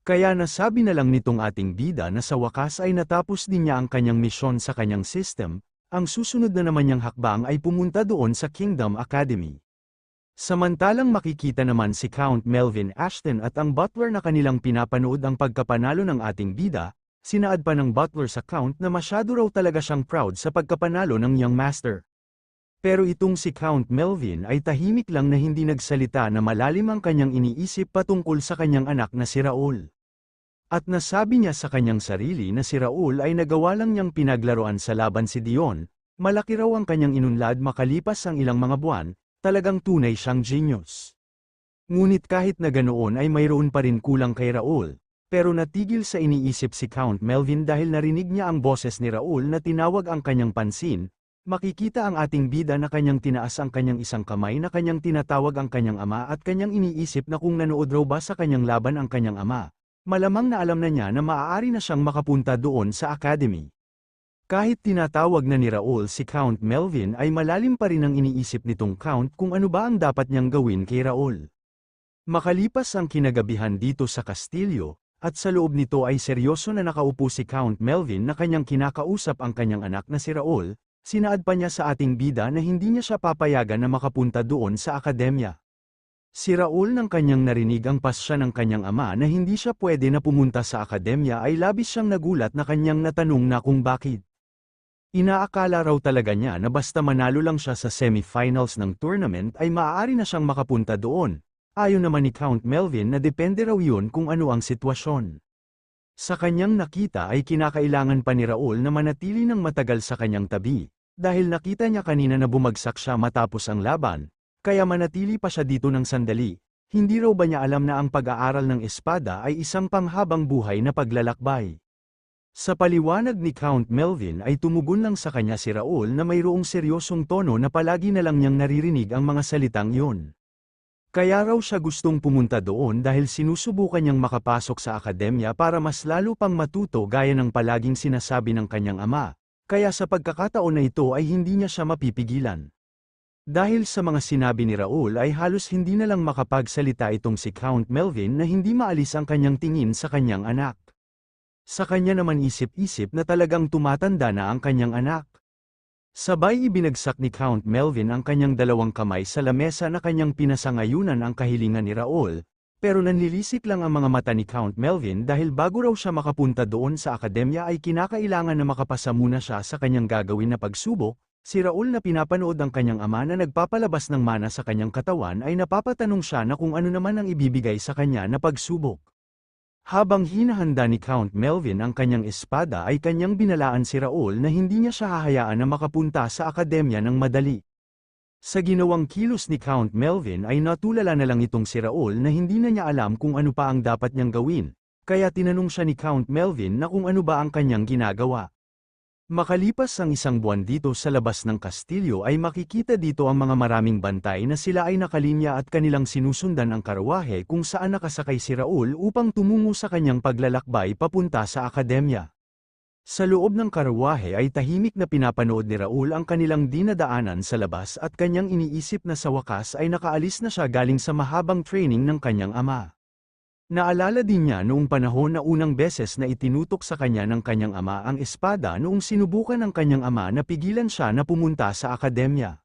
Kaya nasabi na lang nitong ating bida na sa wakas ay natapos din niya ang kanyang misyon sa kanyang system, ang susunod na naman niyang hakbang ay pumunta doon sa Kingdom Academy. Samantalang makikita naman si Count Melvin Ashton at ang butler na kanilang pinapanood ang pagkapanalo ng ating bida, sinaad pa ng butler sa Count na masyado raw talaga siyang proud sa pagkapanalo ng young master. Pero itong si Count Melvin ay tahimik lang na hindi nagsalita na malalim ang kanyang iniisip patungkol sa kanyang anak na si Raul. At nasabi niya sa kanyang sarili na si Raul ay nagawa lang niyang pinaglaruan sa laban si Dion, malaki raw ang kanyang inunlad makalipas ang ilang mga buwan, talagang tunay siyang genius. Ngunit kahit na ganoon ay mayroon pa rin kulang kay Raul, pero natigil sa iniisip si Count Melvin dahil narinig niya ang boses ni Raul na tinawag ang kanyang pansin. Makikita ang ating bida na kanyang tinaas ang kanyang isang kamay na kanyang tinatawag ang kanyang ama at kanyang iniisip na kung nanood raw ba sa kanyang laban ang kanyang ama. Malamang na alam na niya na maaari na siyang makapunta doon sa academy. Kahit tinatawag na ni Raul si Count Melvin ay malalim pa rin ang iniisip nitong Count kung ano ba ang dapat niyang gawin kay Raul. Makalipas ang kinagabihan dito sa kastilyo, at sa loob nito ay seryoso na nakaupo si Count Melvin na kanyang kinakausap ang kanyang anak na si Raul. Sinaad pa niya sa ating bida na hindi niya siya papayagan na makapunta doon sa akademya. Si Raul nang kanyang narinig ang pasya ng kanyang ama na hindi siya pwede na pumunta sa akademya ay labis siyang nagulat na kanyang natanong na kung bakit. Inaakala raw talaga niya na basta manalo lang siya sa semifinals ng tournament ay maaari na siyang makapunta doon. Ayon naman ni Count Melvin na depende raw yun kung ano ang sitwasyon. Sa kanyang nakita ay kinakailangan pa ni Raul na manatili ng matagal sa kanyang tabi, dahil nakita niya kanina na bumagsak siya matapos ang laban, kaya manatili pa siya dito ng sandali. Hindi raw ba niya alam na ang pag-aaral ng espada ay isang panghabang buhay na paglalakbay? Sa paliwanag ni Count Melvin ay tumugon lang sa kanya si Raul na mayroong seryosong tono na palagi na lang niyang naririnig ang mga salitang iyon. Kaya raw siya gustong pumunta doon dahil sinusubukan niyang makapasok sa akademya para mas lalo pang matuto gaya ng palaging sinasabi ng kanyang ama, kaya sa pagkakataon na ito ay hindi niya siya mapipigilan. Dahil sa mga sinabi ni Raul ay halos hindi na lang makapagsalita itong si Count Melvin na hindi maalis ang kanyang tingin sa kanyang anak. Sa kanya naman isip-isip na talagang tumatanda na ang kanyang anak. Sabay ibinagsak ni Count Melvin ang kanyang dalawang kamay sa lamesa na kanyang pinasangayunan ang kahilingan ni Raul, pero nanlilisik lang ang mga mata ni Count Melvin dahil bago raw siya makapunta doon sa akademya ay kinakailangan na makapasa muna siya sa kanyang gagawin na pagsubok. Si Raul na pinapanood ang kanyang ama na nagpapalabas ng mana sa kanyang katawan ay napapatanong siya na kung ano naman ang ibibigay sa kanya na pagsubok. Habang hinahanda ni Count Melvin ang kanyang espada ay kanyang binalaan si Raul na hindi niya siya hahayaan na makapunta sa akademya ng madali. Sa ginawang kilos ni Count Melvin ay natulala na lang itong si Raul na hindi na niya alam kung ano pa ang dapat niyang gawin, kaya tinanong siya ni Count Melvin na kung ano ba ang kanyang ginagawa. Makalipas ang isang buwan dito sa labas ng kastilyo ay makikita dito ang mga maraming bantay na sila ay nakalinya at kanilang sinusundan ang karwahe kung saan nakasakay si Raul upang tumungo sa kanyang paglalakbay papunta sa akademya. Sa loob ng karwahe ay tahimik na pinapanood ni Raul ang kanilang dinadaanan sa labas at kanyang iniisip na sa wakas ay nakaalis na siya galing sa mahabang training ng kanyang ama. Naalala din niya noong panahon na unang beses na itinutok sa kanya ng kanyang ama ang espada noong sinubukan ng kanyang ama na pigilan siya na pumunta sa akademya.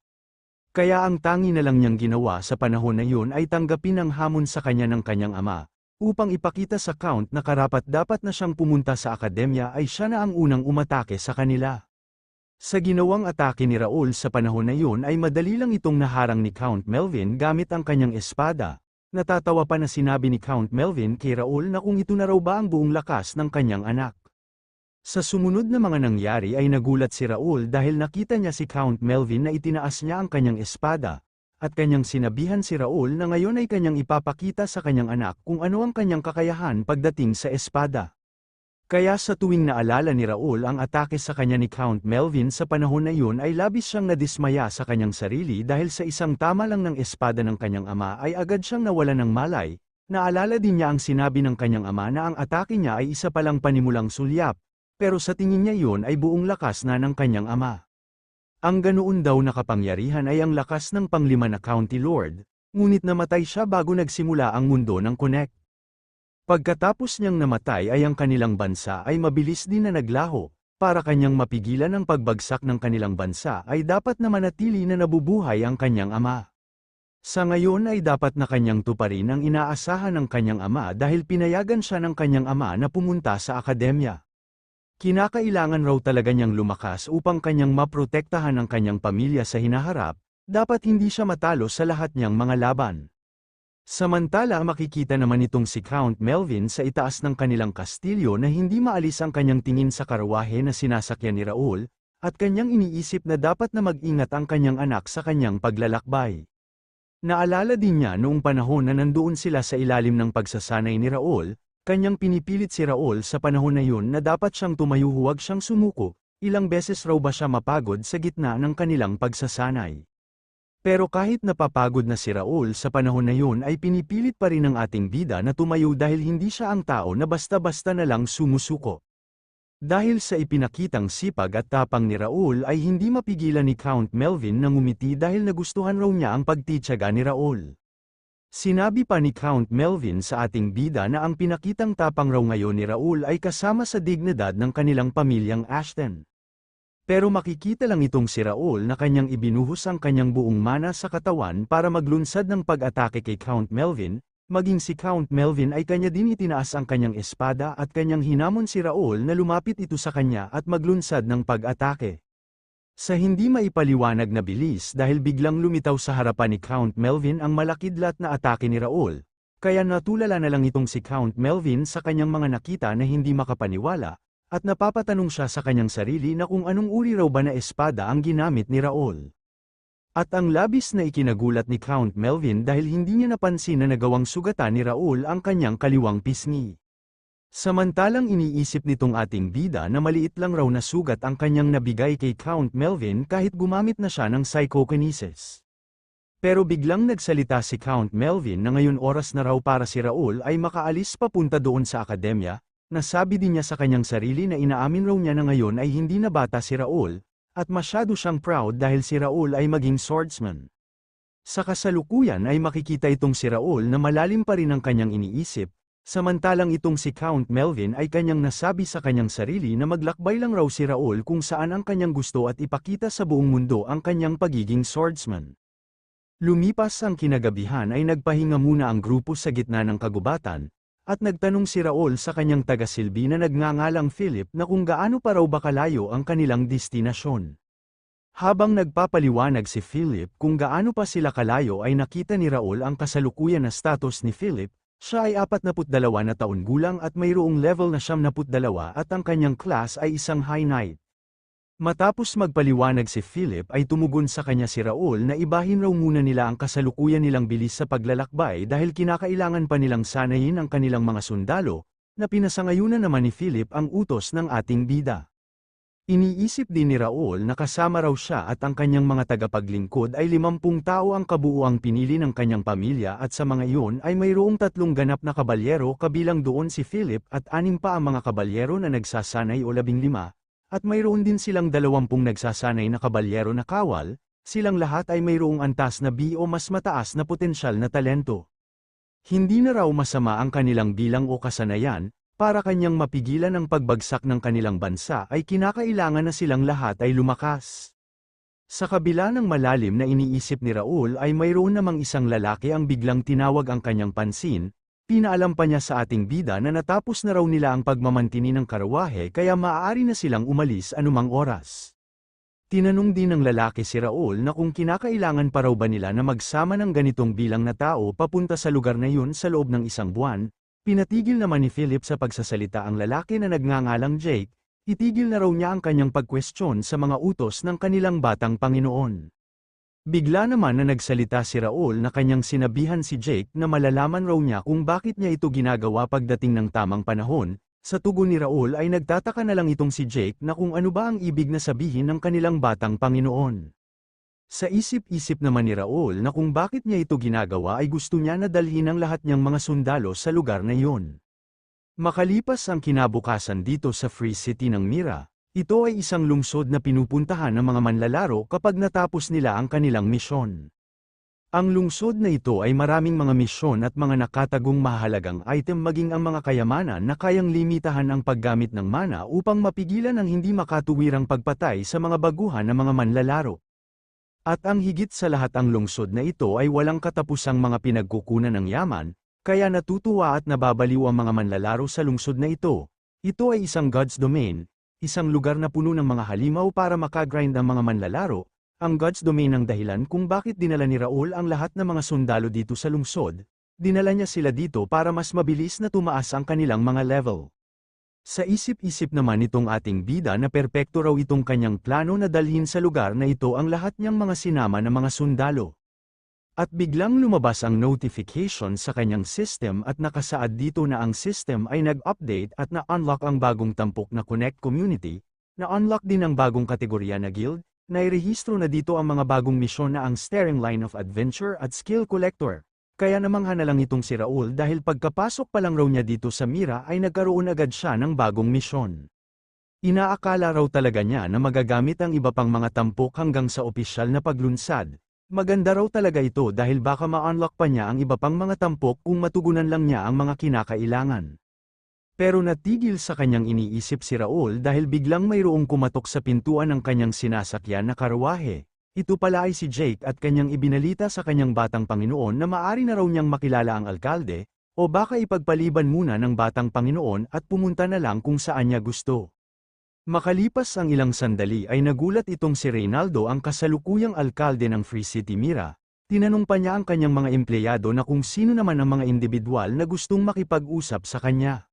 Kaya ang tangi na lang niyang ginawa sa panahon na yun ay tanggapin ang hamon sa kanya ng kanyang ama, upang ipakita sa Count na karapat-dapat na siyang pumunta sa akademya ay siya na ang unang umatake sa kanila. Sa ginawang atake ni Raul sa panahon na yun ay madali lang itong naharang ni Count Melvin gamit ang kanyang espada. Natatawa pa na sinabi ni Count Melvin kay Raul na kung ito na raw ba ang buong lakas ng kanyang anak. Sa sumunod na mga nangyari ay nagulat si Raul dahil nakita niya si Count Melvin na itinaas niya ang kanyang espada, at kanyang sinabihan si Raul na ngayon ay kanyang ipapakita sa kanyang anak kung ano ang kanyang kakayahan pagdating sa espada. Kaya sa tuwing naalala ni Raul ang atake sa kanya ni Count Melvin sa panahon na yun ay labis siyang nadismaya sa kanyang sarili dahil sa isang tama lang ng espada ng kanyang ama ay agad siyang nawalan ng malay. Naalala din niya ang sinabi ng kanyang ama na ang atake niya ay isa palang panimulang sulyap, pero sa tingin niya yun ay buong lakas na ng kanyang ama. Ang ganoon daw na kapangyarihan ay ang lakas ng panglima na County Lord, ngunit namatay siya bago nagsimula ang mundo ng Connect. Pagkatapos niyang namatay ay ang kanilang bansa ay mabilis din na naglaho, para kanyang mapigilan ang pagbagsak ng kanilang bansa ay dapat na manatili na nabubuhay ang kanyang ama. Sa ngayon ay dapat na kanyang tuparin ang inaasahan ng kanyang ama dahil pinayagan siya ng kanyang ama na pumunta sa akademya. Kinakailangan raw talaga niyang lumakas upang kanyang maprotektahan ang kanyang pamilya sa hinaharap, dapat hindi siya matalo sa lahat niyang mga laban. Samantala makikita naman itong si Count Melvin sa itaas ng kanilang kastilyo na hindi maalis ang kanyang tingin sa karwahe na sinasakyan ni Raul, at kanyang iniisip na dapat na mag-ingat ang kanyang anak sa kanyang paglalakbay. Naalala din niya noong panahon na nandoon sila sa ilalim ng pagsasanay ni Raul, kanyang pinipilit si Raul sa panahon na yun na dapat siyang tumayo huwag siyang sumuko, ilang beses raw ba siya mapagod sa gitna ng kanilang pagsasanay. Pero kahit napapagod na si Raul sa panahon na yun ay pinipilit pa rin ng ating bida na tumayo dahil hindi siya ang tao na basta-basta na lang sumusuko. Dahil sa ipinakitang sipag at tapang ni Raul ay hindi mapigilan ni Count Melvin na ngumiti dahil nagustuhan raw niya ang pagtitiyaga ni Raul. Sinabi pa ni Count Melvin sa ating bida na ang pinakitang tapang raw ngayon ni Raul ay kasama sa dignidad ng kanilang pamilyang Ashton. Pero makikita lang itong si Raul na kanyang ibinuhos ang kanyang buong mana sa katawan para maglunsad ng pag-atake kay Count Melvin, maging si Count Melvin ay kanya din itinaas ang kanyang espada at kanyang hinamon si Raul na lumapit ito sa kanya at maglunsad ng pag-atake. Sa hindi maipaliwanag na bilis dahil biglang lumitaw sa harapan ni Count Melvin ang malakidlat na atake ni Raul, kaya natulala na lang itong si Count Melvin sa kanyang mga nakita na hindi makapaniwala, at napapatanong siya sa kanyang sarili na kung anong uri raw ba na espada ang ginamit ni Raul. At ang labis na ikinagulat ni Count Melvin dahil hindi niya napansin na nagawang sugatan ni Raul ang kanyang kaliwang pisngi. Samantalang iniisip nitong ating bida na maliit lang raw na sugat ang kanyang nabigay kay Count Melvin kahit gumamit na siya ng psychokinesis. Pero biglang nagsalita si Count Melvin na ngayon oras na raw para si Raul ay makaalis papunta doon sa akademya. Nasabi din niya sa kanyang sarili na inaamin raw niya na ngayon ay hindi na bata si Raul, at masyado siyang proud dahil si Raul ay maging swordsman. Sa kasalukuyan ay makikita itong si Raul na malalim pa rin ang kanyang iniisip, samantalang itong si Count Melvin ay kanyang nasabi sa kanyang sarili na maglakbay lang raw si Raul kung saan ang kanyang gusto at ipakita sa buong mundo ang kanyang pagiging swordsman. Lumipas ang kinagabihan ay nagpahinga muna ang grupo sa gitna ng kagubatan, at nagtanong si Raul sa kanyang tagasilbi na nagngangalang Philip na kung gaano pa raw ba kalayo ang kanilang destinasyon. Habang nagpapaliwanag si Philip kung gaano pa sila kalayo ay nakita ni Raul ang kasalukuyan na status ni Philip, siya ay 42 na taon gulang at mayroong level na 72 at ang kanyang class ay isang high knight. Matapos magpaliwanag si Philip ay tumugon sa kanya si Raul na ibahin raw muna nila ang kasalukuyan nilang bilis sa paglalakbay dahil kinakailangan pa nilang sanayin ang kanilang mga sundalo, na pinasangayunan naman ni Philip ang utos ng ating bida. Iniisip din ni Raul na kasama raw siya at ang kanyang mga tagapaglingkod ay 50 tao ang kabuuang pinili ng kanyang pamilya at sa mga iyon ay mayroong 3 ganap na kabalyero kabilang doon si Philip at 6 pa ang mga kabalyero na nagsasanay o 15, at mayroon din silang 20 nagsasanay na kabalyero na kawal, silang lahat ay mayroong antas na B o mas mataas na potensyal na talento. Hindi na raw masama ang kanilang bilang o kasanayan. Para kanyang mapigilan ang pagbagsak ng kanilang bansa ay kinakailangan na silang lahat ay lumakas. Sa kabila ng malalim na iniisip ni Raul ay mayroon namang isang lalaki ang biglang tinawag ang kanyang pansin, pinaalam pa niya sa ating bida na natapos na raw nila ang pagmamantini ng karawahe kaya maaari na silang umalis anumang oras. Tinanong din ng lalaki si Raul na kung kinakailangan pa raw ba nila na magsama ng ganitong bilang na tao papunta sa lugar na yun sa loob ng 1 buwan. Pinatigil naman ni Philip sa pagsasalita ang lalaki na nagngangalang Jake, itigil na raw niya ang kanyang pagkwestiyon sa mga utos ng kanilang batang Panginoon. Bigla naman na nagsalita si Raul na kanyang sinabihan si Jake na malalaman raw niya kung bakit niya ito ginagawa pagdating ng tamang panahon. Sa tugon ni Raul ay nagtataka na lang itong si Jake na kung ano ba ang ibig na sabihin ng kanilang batang Panginoon. Sa isip-isip naman ni Raul na kung bakit niya ito ginagawa ay gusto niya na dalhin ang lahat niyang mga sundalo sa lugar na iyon. Makalipas ang kinabukasan dito sa Free City ng Mira, ito ay isang lungsod na pinupuntahan ng mga manlalaro kapag natapos nila ang kanilang misyon. Ang lungsod na ito ay maraming mga misyon at mga nakatagong mahalagang item maging ang mga kayamanan na kayang limitahan ang paggamit ng mana upang mapigilan ang hindi makatuwirang pagpatay sa mga baguhan ng mga manlalaro. At ang higit sa lahat ang lungsod na ito ay walang katapusang mga pinagkukunan ng yaman, kaya natutuwa at nababaliw ang mga manlalaro sa lungsod na ito. Ito ay isang God's Domain, isang lugar na puno ng mga halimaw para makagrind ang mga manlalaro. Ang God's Domain ang dahilan kung bakit dinala ni Raul ang lahat ng mga sundalo dito sa lungsod. Dinala niya sila dito para mas mabilis na tumaas ang kanilang mga level. Sa isip-isip naman itong ating bida na perpekto raw itong kanyang plano na dalhin sa lugar na ito ang lahat niyang mga sinama na mga sundalo. At biglang lumabas ang notification sa kanyang system at nakasaad dito na ang system ay nag-update at na-unlock ang bagong tampok na Connect Community, na-unlock din ang bagong kategorya na Guild, nairehistro na dito ang mga bagong misyon na ang Steering Line of Adventure at Skill Collector. Kaya namangha na lang itong si Raul dahil pagkapasok pa lang raw niya dito sa Mira ay nagkaroon agad siya ng bagong misyon. Inaakala raw talaga niya na magagamit ang iba pang mga tampok hanggang sa opisyal na paglunsad. Maganda raw talaga ito dahil baka ma-unlock pa niya ang iba pang mga tampok kung matugunan lang niya ang mga kinakailangan. Pero natigil sa kanyang iniisip si Raul dahil biglang mayroong kumatok sa pintuan ng kanyang sinasakyan na karawahe. Ito pala ay si Jake at kanyang ibinalita sa kanyang batang Panginoon na maaari na raw niyang makilala ang alkalde, o baka ipagpaliban muna ng batang Panginoon at pumunta na lang kung saan niya gusto. Makalipas ang ilang sandali ay nagulat itong si Reynaldo ang kasalukuyang alkalde ng Free City Mira. Tinanong pa niya ang kanyang mga empleyado na kung sino naman ang mga individual na gustong makipag-usap sa kanya.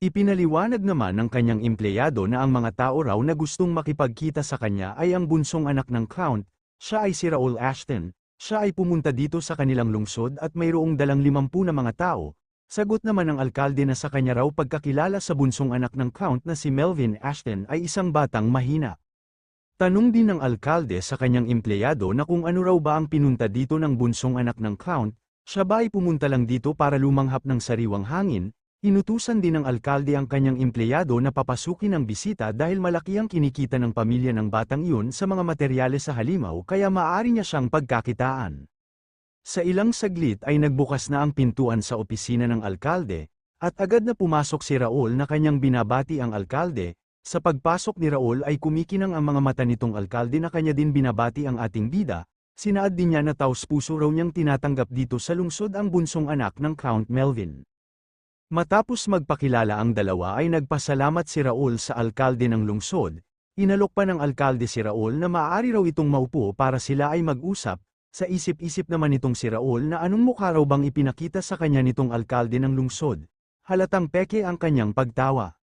Ipinaliwanag naman ng kanyang empleyado na ang mga tao raw na gustong makipagkita sa kanya ay ang bunsong anak ng Count, siya ay si Raul Ashton, siya ay pumunta dito sa kanilang lungsod at mayroong 250 na mga tao. Sagot naman ng alkalde na sa kanya raw pagkakilala sa bunsong anak ng Count na si Melvin Ashton ay isang batang mahina. Tanong din ng alkalde sa kanyang empleyado na kung ano raw ba ang pinunta dito ng bunsong anak ng Count, siya ba ay pumunta lang dito para lumanghap ng sariwang hangin. Inutusan din ng alkalde ang kanyang empleyado na papasukin ang bisita dahil malaki ang kinikita ng pamilya ng batang iyon sa mga materyales sa halimaw kaya maaari niya siyang pagkakitaan. Sa ilang saglit ay nagbukas na ang pintuan sa opisina ng alkalde, at agad na pumasok si Raul na kanyang binabati ang alkalde. Sa pagpasok ni Raul ay kumikinang ang mga mata nitong alkalde na kanya din binabati ang ating bida. Sinaad din niya na taos-puso raw niyang tinatanggap dito sa lungsod ang bunsong anak ng Count Melvin. Matapos magpakilala ang dalawa ay nagpasalamat si Raul sa alkalde ng lungsod. Inalok pa ng alkalde si Raul na maaari raw itong maupo para sila ay mag-usap. Sa isip-isip naman itong si Raul na anong mukha raw bang ipinakita sa kanya nitong alkalde ng lungsod. Halatang peke ang kanyang pagtawa.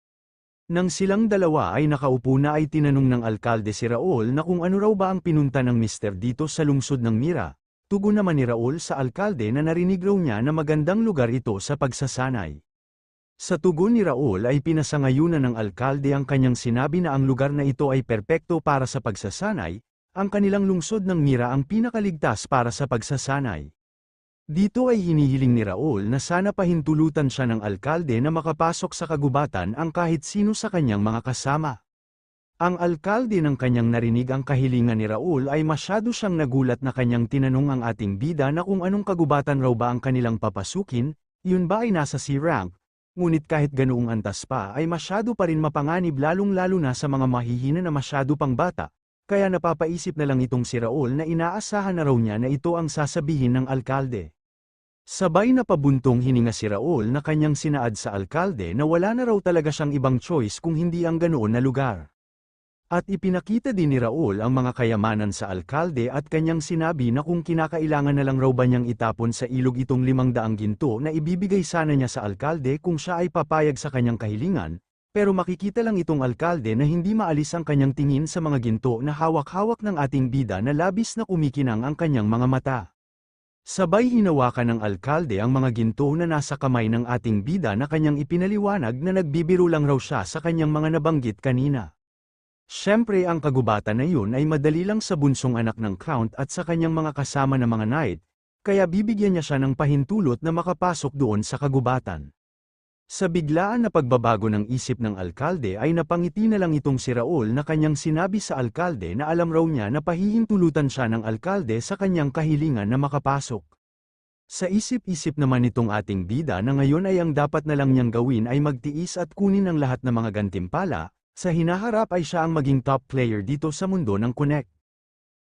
Nang silang dalawa ay nakaupo na ay tinanong ng alkalde si Raul na kung ano raw ba ang pinunta ng mister dito sa lungsod ng Mira. Tugon naman ni Raul sa alkalde na narinig raw niya na magandang lugar ito sa pagsasanay. Sa tugon ni Raul ay pinasangayunan ng alkalde ang kanyang sinabi na ang lugar na ito ay perpekto para sa pagsasanay, ang kanilang lungsod ng Mira ang pinakaligtas para sa pagsasanay. Dito ay hinihiling ni Raul na sana pahintulutan siya ng alkalde na makapasok sa kagubatan ang kahit sino sa kanyang mga kasama. Ang alkalde ng kanyang narinig ang kahilingan ni Raul ay masyado siyang nagulat na kanyang tinanong ang ating bida na kung anong kagubatan raw ba ang kanilang papasukin, yun ba ay nasa C-rank, ngunit kahit ganoong antas pa ay masyado pa rin mapanganib lalong-lalo na sa mga mahihina na masyado pang bata, kaya napapaisip na lang itong si Raul na inaasahan na raw niya na ito ang sasabihin ng alkalde. Sabay na pabuntong hininga si Raul na kanyang sinaad sa alkalde na wala na raw talaga siyang ibang choice kung hindi ang ganoon na lugar. At ipinakita din ni Raul ang mga kayamanan sa alkalde at kanyang sinabi na kung kinakailangan na lang raw ba niyang itapon sa ilog itong 500 ginto na ibibigay sana niya sa alkalde kung siya ay papayag sa kanyang kahilingan, pero makikita lang itong alkalde na hindi maalis ang kanyang tingin sa mga ginto na hawak-hawak ng ating bida na labis na kumikinang ang kanyang mga mata. Sabay hinawakan ng alkalde ang mga ginto na nasa kamay ng ating bida na kanyang ipinaliwanag na nagbibiro lang raw siya sa kanyang mga nabanggit kanina. Siyempre ang kagubatan na yun ay madali lang sa bunsong anak ng Count at sa kanyang mga kasama na mga knight, kaya bibigyan niya siya ng pahintulot na makapasok doon sa kagubatan. Sa biglaan na pagbabago ng isip ng alkalde ay napangiti na lang itong si Raul na kanyang sinabi sa alkalde na alam raw niya na pahihintulutan siya ng alkalde sa kanyang kahilingan na makapasok. Sa isip-isip naman itong ating bida na ngayon ay ang dapat na lang niyang gawin ay magtiis at kunin ang lahat ng mga gantimpala, sa hinaharap ay siya ang maging top player dito sa mundo ng Connect.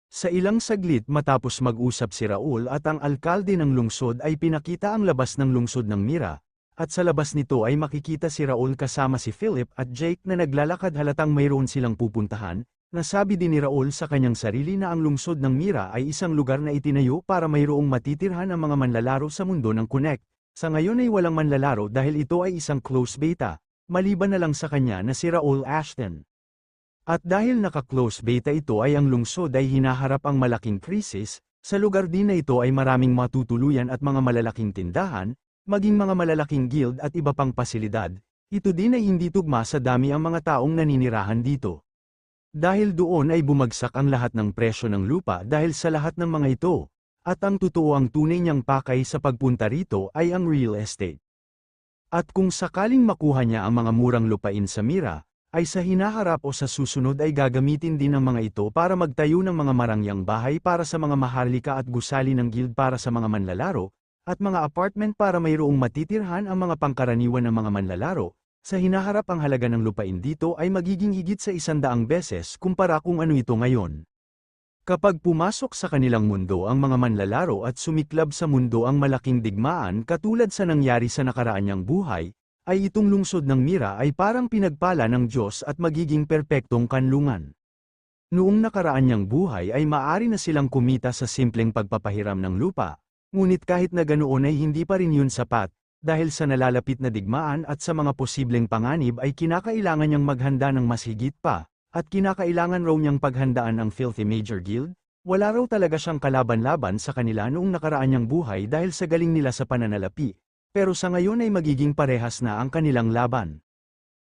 Sa ilang saglit matapos mag-usap si Raul at ang alkalde ng lungsod ay pinakita ang labas ng lungsod ng Mira, at sa labas nito ay makikita si Raul kasama si Philip at Jake na naglalakad halatang mayroon silang pupuntahan. Nasabi din ni Raul sa kanyang sarili na ang lungsod ng Mira ay isang lugar na itinayo para mayroong matitirhan ang mga manlalaro sa mundo ng Connect. Sa ngayon ay walang manlalaro dahil ito ay isang closed beta, maliban na lang sa kanya na si Raul Ashton. At dahil naka-close beta ito ay ang lungsod ay hinaharap ang malaking krisis, sa lugar din na ito ay maraming matutuluyan at mga malalaking tindahan, maging mga malalaking guild at iba pang pasilidad, ito din ay hindi tugma sa dami ang mga taong naninirahan dito. Dahil doon ay bumagsak ang lahat ng presyo ng lupa dahil sa lahat ng mga ito, at ang totoo ang tunay niyang pakay sa pagpunta rito ay ang real estate. At kung sakaling makuha niya ang mga murang lupain sa Mira, ay sa hinaharap o sa susunod ay gagamitin din ang mga ito para magtayo ng mga marangyang bahay para sa mga maharlika at gusali ng guild para sa mga manlalaro, at mga apartment para mayroong matitirhan ang mga pangkaraniwan ng mga manlalaro. Sa hinaharap ang halaga ng lupain dito ay magiging higit sa 100 beses kumpara kung ano ito ngayon. Kapag pumasok sa kanilang mundo ang mga manlalaro at sumiklab sa mundo ang malaking digmaan katulad sa nangyari sa nakaraan niyang buhay, ay itong lungsod ng Mira ay parang pinagpala ng Diyos at magiging perpektong kanlungan. Noong nakaraan niyang buhay ay maaari na silang kumita sa simpleng pagpapahiram ng lupa, ngunit kahit na ganoon ay hindi pa rin yun sapat, dahil sa nalalapit na digmaan at sa mga posibleng panganib ay kinakailangan niyang maghanda ng mas higit pa. At kinakailangan raw niyang paghandaan ang Filthy Major Guild, wala raw talaga siyang kalaban-laban sa kanila noong nakaraan niyang buhay dahil sa galing nila sa pananalapi, pero sa ngayon ay magiging parehas na ang kanilang laban.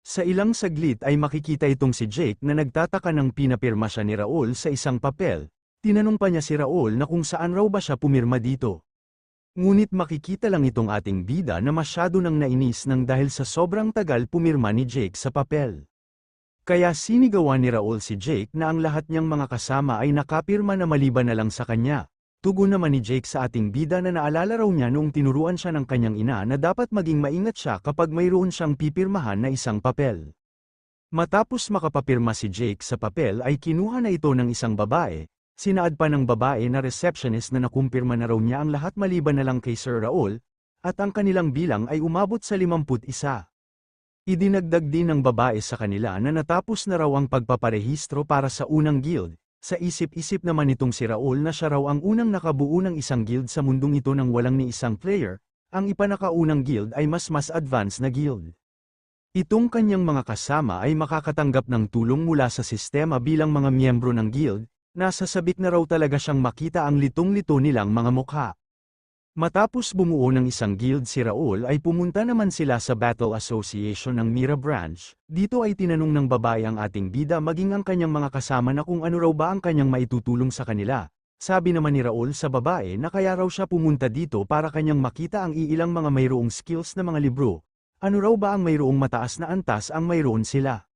Sa ilang saglit ay makikita itong si Jake na nagtataka ng pinapirma siya ni Raul sa isang papel, tinanong pa niya si Raul na kung saan raw ba siya pumirma dito. Ngunit makikita lang itong ating bida na masyado nang nainis nang dahil sa sobrang tagal pumirma ni Jake sa papel. Kaya sinigawan ni Raul si Jake na ang lahat niyang mga kasama ay nakapirma na maliban na lang sa kanya. Tugon naman ni Jake sa ating bida na naalala raw niya noong tinuruan siya ng kanyang ina na dapat maging maingat siya kapag mayroon siyang pipirmahan na isang papel. Matapos makapapirma si Jake sa papel ay kinuha na ito ng isang babae, sinaad pa ng babae na receptionist na nakumpirma na raw niya ang lahat maliban na lang kay Sir Raul, at ang kanilang bilang ay umabot sa 51. Idinagdag din ng babae sa kanila na natapos na raw ang pagpaparehistro para sa unang guild. Sa isip-isip naman itong si Raul na siya raw ang unang nakabuo ng isang guild sa mundong ito nang walang ni isang player, ang ipanakaunang guild ay mas advanced na guild. Itong kanyang mga kasama ay makakatanggap ng tulong mula sa sistema bilang mga miyembro ng guild, nasasabik na raw talaga siyang makita ang litong-lito nilang mga mukha. Matapos bumuo ng isang guild si Raul ay pumunta naman sila sa Battle Association ng Mira Branch. Dito ay tinanong ng babae ang ating bida maging ang kanyang mga kasama na kung ano raw ba ang kanyang maitutulong sa kanila. Sabi naman ni Raul sa babae na kaya raw siya pumunta dito para kanyang makita ang iilang mga mayroong skills na mga libro. Ano raw ba ang mayroong mataas na antas ang mayroon sila?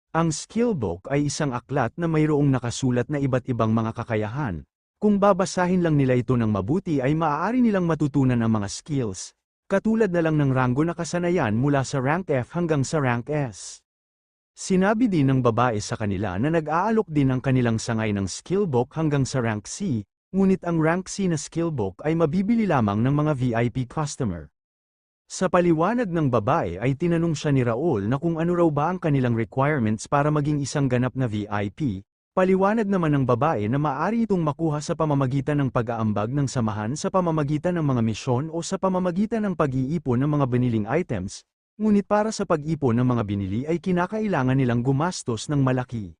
Ang skill book ay isang aklat na mayroong nakasulat na iba't ibang mga kakayahan. Kung babasahin lang nila ito ng mabuti ay maaari nilang matutunan ang mga skills, katulad na lang ng ranggo na kasanayan mula sa rank F hanggang sa rank S. Sinabi din ng babae sa kanila na nag-aalok din ang kanilang sangay ng skill book hanggang sa rank C, ngunit ang rank C na skill book ay mabibili lamang ng mga VIP customer. Sa paliwanag ng babae ay tinanong siya ni Raul na kung ano raw ba ang kanilang requirements para maging isang ganap na VIP. Paliwanag naman ng babae na maaari itong makuha sa pamamagitan ng pag-aambag ng samahan sa pamamagitan ng mga misyon o sa pamamagitan ng pag-iipon ng mga biniling items, ngunit para sa pag-ipon ng mga binili ay kinakailangan nilang gumastos ng malaki.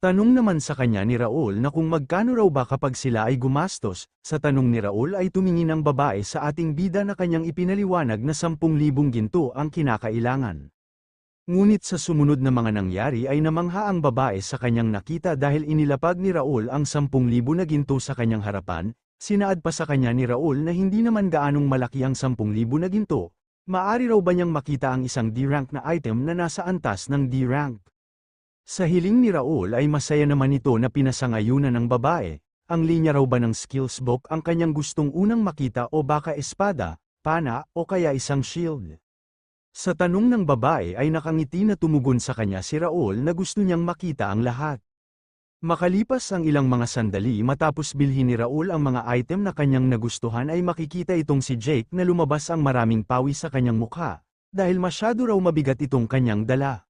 Tanong naman sa kanya ni Raul na kung magkano raw ba kapag sila ay gumastos. Sa tanong ni Raul ay tumingin ang babae sa ating bida na kanyang ipinaliwanag na 10,000 ginto ang kinakailangan. Ngunit sa sumunod na mga nangyari ay namangha ang babae sa kanyang nakita dahil inilapag ni Raul ang 10,000 na ginto sa kanyang harapan. Sinaad pa sa kanya ni Raul na hindi naman gaanong malaki ang 10,000 na ginto. Maari raw ba niyang makita ang isang D-rank na item na nasa antas ng D-rank? Sa hiling ni Raul ay masaya naman ito na pinasangayunan ng babae. Ang linya raw ba ng skills book ang kanyang gustong unang makita o baka espada, pana o kaya isang shield? Sa tanong ng babae ay nakangiti na tumugon sa kanya si Raul na gusto niyang makita ang lahat. Makalipas ang ilang mga sandali matapos bilhin ni Raul ang mga item na kanyang nagustuhan ay makikita itong si Jake na lumabas ang maraming pawis sa kanyang mukha, dahil masyado raw mabigat itong kanyang dala.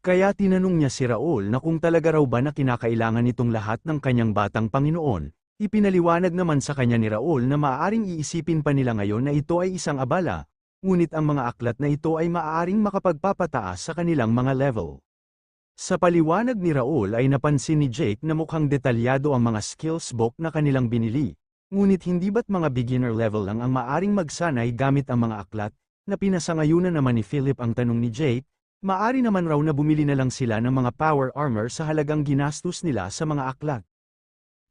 Kaya tinanong niya si Raul na kung talaga raw ba na kinakailangan itong lahat ng kanyang batang Panginoon. Ipinaliwanag naman sa kanya ni Raul na maaaring iisipin pa nila ngayon na ito ay isang abala. Ngunit ang mga aklat na ito ay maaaring makapagpapataas sa kanilang mga level. Sa paliwanag ni Raul ay napansin ni Jake na mukhang detalyado ang mga skills book na kanilang binili. Ngunit hindi ba't mga beginner level lang ang maaaring magsanay gamit ang mga aklat, na pinasangayunan naman ni Philip ang tanong ni Jake, maaari naman raw na bumili na lang sila ng mga power armor sa halagang ginastos nila sa mga aklat.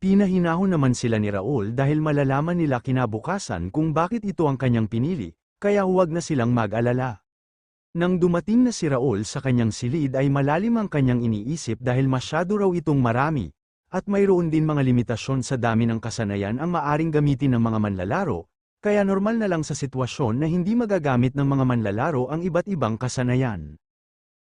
Pinahinahon naman sila ni Raul dahil malalaman nila kinabukasan kung bakit ito ang kanyang pinili. Kaya huwag na silang mag-alala. Nang dumating na si Raul sa kanyang silid ay malalim ang kanyang iniisip dahil masyado raw itong marami, at mayroon din mga limitasyon sa dami ng kasanayan ang maaring gamitin ng mga manlalaro, kaya normal na lang sa sitwasyon na hindi magagamit ng mga manlalaro ang iba't ibang kasanayan.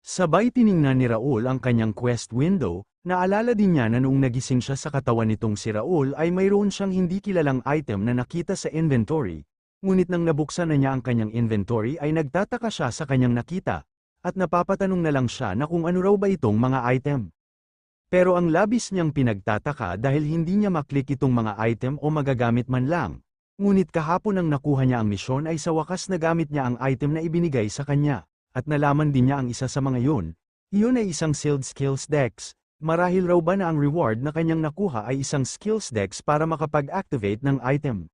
Sabay tiningnan ni Raul ang kanyang quest window, naalala din niya na noong nagising siya sa katawan nitong si Raul ay mayroon siyang hindi kilalang item na nakita sa inventory. Ngunit nang nabuksan na niya ang kanyang inventory ay nagtataka siya sa kanyang nakita, at napapatanong na lang siya na kung ano raw ba itong mga item. Pero ang labis niyang pinagtataka dahil hindi niya maklik itong mga item o magagamit man lang. Ngunit kahapon nang nakuha niya ang misyon ay sa wakas nagamit niya ang item na ibinigay sa kanya, at nalaman din niya ang isa sa mga yun. Iyon ay isang sealed skills dex. Marahil raw ba na ang reward na kanyang nakuha ay isang skills dex para makapag-activate ng item.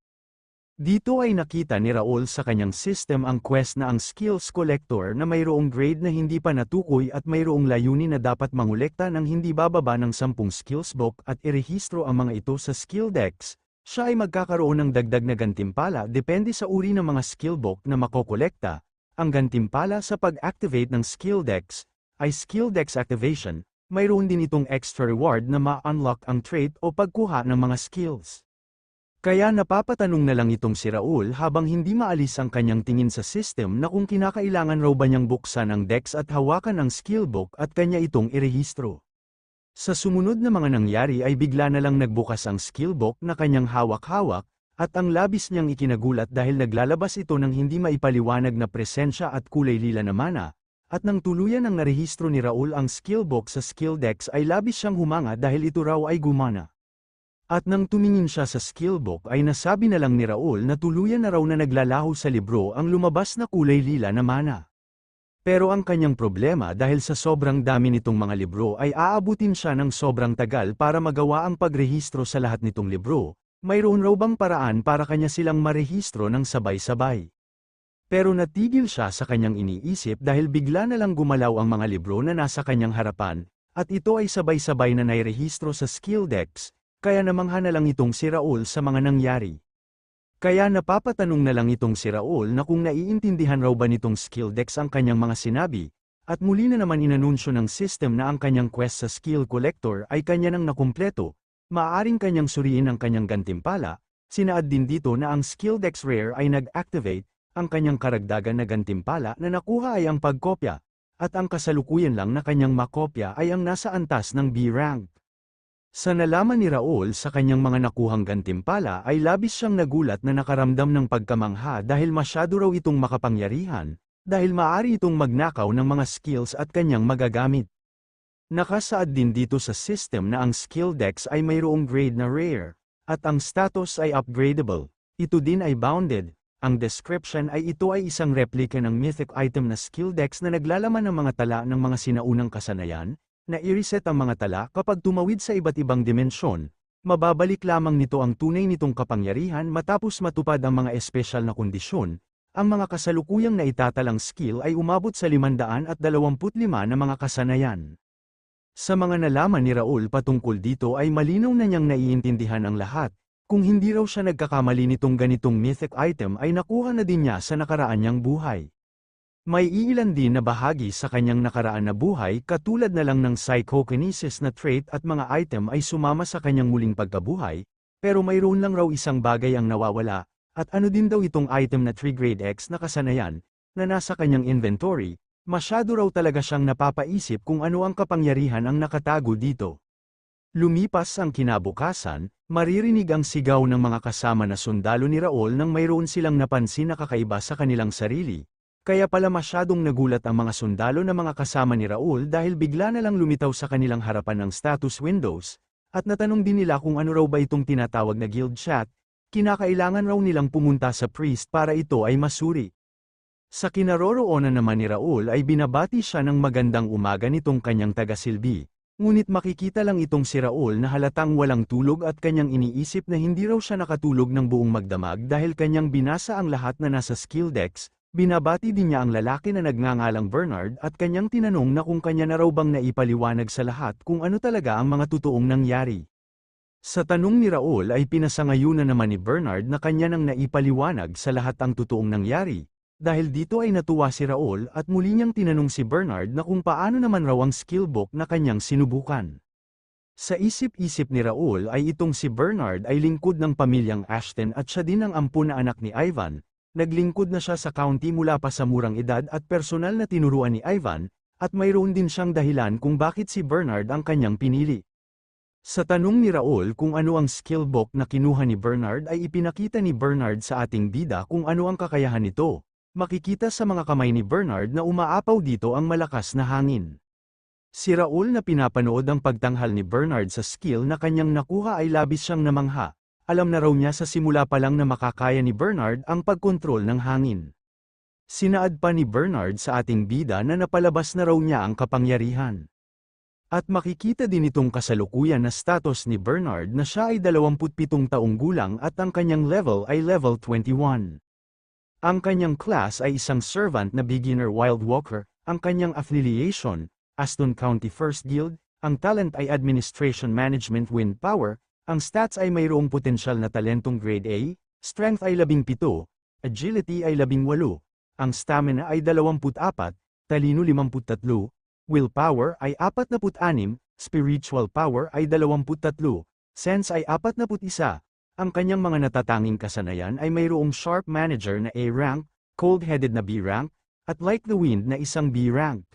Dito ay nakita ni Raul sa kanyang system ang quest na ang skills collector na mayroong grade na hindi pa natukoy at mayroong layunin na dapat mangolekta ng hindi bababa ng 10 skills book at irehistro ang mga ito sa skill dex. Siya ay magkakaroon ng dagdag na gantimpala depende sa uri ng mga skill book na makokolekta. Ang gantimpala sa pag-activate ng skill dex ay skill dex activation. Mayroon din itong extra reward na ma-unlock ang trait o pagkuha ng mga skills. Kaya napapatanong na lang itong si Raul habang hindi maalis ang kanyang tingin sa system na kung kinakailangan raw ba niyang buksan ang dex at hawakan ang skill book at kanya itong irehistro. Sa sumunod na mga nangyari ay bigla na lang nagbukas ang skill book na kanyang hawak-hawak, at ang labis niyang ikinagulat dahil naglalabas ito ng hindi maipaliwanag na presensya at kulay lila na mana, at nang tuluyan ang narehistro ni Raul ang skill book sa skill dex ay labis siyang humanga dahil ito raw ay gumana. At nang tumingin siya sa skill book ay nasabi na lang ni Raul na tuluyan na raw na naglalaho sa libro ang lumabas na kulay lila na mana. Pero ang kanyang problema dahil sa sobrang dami nitong mga libro ay aabutin siya ng sobrang tagal para magawa ang pagrehistro sa lahat nitong libro, Mayroon raw bang paraan para kanya silang marehistro ng sabay-sabay? Pero natigil siya sa kanyang iniisip dahil bigla na lang gumalaw ang mga libro na nasa kanyang harapan, at ito ay sabay-sabay na nairehistro sa Skilldex, kaya namangha na lang itong si Raul sa mga nangyari. Kaya napapatanong na lang itong si Raul na kung naiintindihan raw ba nitong Skilldex ang kanyang mga sinabi, at muli na naman inanunsyo ng system na ang kanyang quest sa Skill Collector ay kanya nang nakumpleto, maaaring kanyang suriin ang kanyang gantimpala, sinaad din dito na ang Skilldex Rare ay nag-activate, ang kanyang karagdagan na gantimpala na nakuha ay ang pagkopya, at ang kasalukuyan lang na kanyang makopya ay ang nasa antas ng B rank. Sa nalaman ni Raul sa kanyang mga nakuhang gantimpala ay labis siyang nagulat na nakaramdam ng pagkamangha dahil masyado raw itong makapangyarihan, dahil maaari itong magnakaw ng mga skills at kanyang magagamit. Nakasaad din dito sa system na ang skill dex ay mayroong grade na rare, at ang status ay upgradable. Ito din ay bounded. Ang description ay ito ay isang replika ng mythic item na skill dex na naglalaman ng mga tala ng mga sinaunang kasanayan, na i-reset ang mga tala kapag tumawid sa iba't ibang dimensyon. Mababalik lamang nito ang tunay nitong kapangyarihan matapos matupad ang mga espesyal na kondisyon. Ang mga kasalukuyang naitatalang skill ay umabot sa 525 na mga kasanayan. Sa mga nalaman ni Raul patungkol dito ay malinaw na niyang naiintindihan ang lahat. Kung hindi raw siya nagkakamali nitong ganitong mythic item ay nakuha na din niya sa nakaraan niyang buhay. May iilan din na bahagi sa kanyang nakaraan na buhay katulad na lang ng psychokinesis na trait at mga item ay sumama sa kanyang muling pagkabuhay, pero mayroon lang raw isang bagay ang nawawala, at ano din daw itong item na 3 grade X na kasanayan, na nasa kanyang inventory, masyado raw talaga siyang napapaisip kung ano ang kapangyarihan ang nakatago dito. Lumipas ang kinabukasan, maririnig ang sigaw ng mga kasama na sundalo ni Raul nang mayroon silang napansin na kakaiba sa kanilang sarili. Kaya pala masyadong nagulat ang mga sundalo na mga kasama ni Raul dahil bigla na lang lumitaw sa kanilang harapan ng status windows, at natanong din nila kung ano raw ba itong tinatawag na guild chat, kinakailangan raw nilang pumunta sa priest para ito ay masuri. Sa kinaroroonan naman ni Raul ay binabati siya ng magandang umaga nitong kanyang tagasilbi. Ngunit makikita lang itong si Raul na halatang walang tulog at kanyang iniisip na hindi raw siya nakatulog ng buong magdamag dahil kanyang binasa ang lahat na nasa skill dex. Binabati din niya ang lalaki na nagngangalang Bernard at kanyang tinanong na kung kanya na raw bang naipaliwanag sa lahat kung ano talaga ang mga totoong nangyari. Sa tanong ni Raul ay pinasangayunan naman ni Bernard na kanya nang naipaliwanag sa lahat ang totoong nangyari. Dahil dito ay natuwa si Raul at muli niyang tinanong si Bernard na kung paano naman raw ang skill book na kanyang sinubukan. Sa isip-isip ni Raul ay itong si Bernard ay lingkod ng pamilyang Ashton at siya din ang ampun na anak ni Ivan. Naglingkod na siya sa county mula pa sa murang edad at personal na tinuruan ni Ivan, at mayroon din siyang dahilan kung bakit si Bernard ang kanyang pinili. Sa tanong ni Raul kung ano ang skill book na kinuha ni Bernard ay ipinakita ni Bernard sa ating bida kung ano ang kakayahan nito. Makikita sa mga kamay ni Bernard na umaapaw dito ang malakas na hangin. Si Raul na pinapanood ang pagtanghal ni Bernard sa skill na kanyang nakuha ay labis siyang namangha. Alam na raw niya sa simula pa lang na makakaya ni Bernard ang pagkontrol ng hangin. Sinaad pa ni Bernard sa ating bida na napalabas na raw niya ang kapangyarihan. At makikita din itong kasalukuyan na status ni Bernard na siya ay 27 taong gulang at ang kanyang level ay level 21. Ang kanyang class ay isang servant na beginner wild walker, ang kanyang affiliation, Aston County First Guild, ang talent ay Administration Management Wind Power, ang stats ay mayroong potensyal na talentong grade A, strength ay 17, agility ay 18, ang stamina ay 24, talino 53, willpower ay 46, spiritual power ay 23, sense ay 41. Ang kanyang mga natatanging kasanayan ay mayroong sharp manager na A rank, cold-headed na B rank, at like the wind na isang B rank.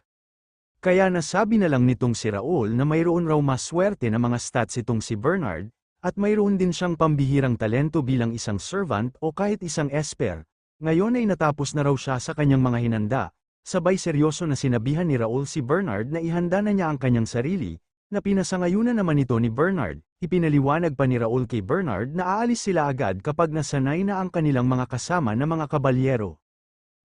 Kaya nasabi na lang nitong si Raul na mayroon raw maswerte na mga stats itong si Bernard, at mayroon din siyang pambihirang talento bilang isang servant o kahit isang esper. Ngayon ay natapos na raw siya sa kanyang mga hinanda. Sabay seryoso na sinabihan ni Raul si Bernard na ihanda na niya ang kanyang sarili, na pinasangayunan naman ito ni Bernard. Ipinaliwanag pa ni Raul kay Bernard na aalis sila agad kapag nasanay na ang kanilang mga kasama na mga kabalyero.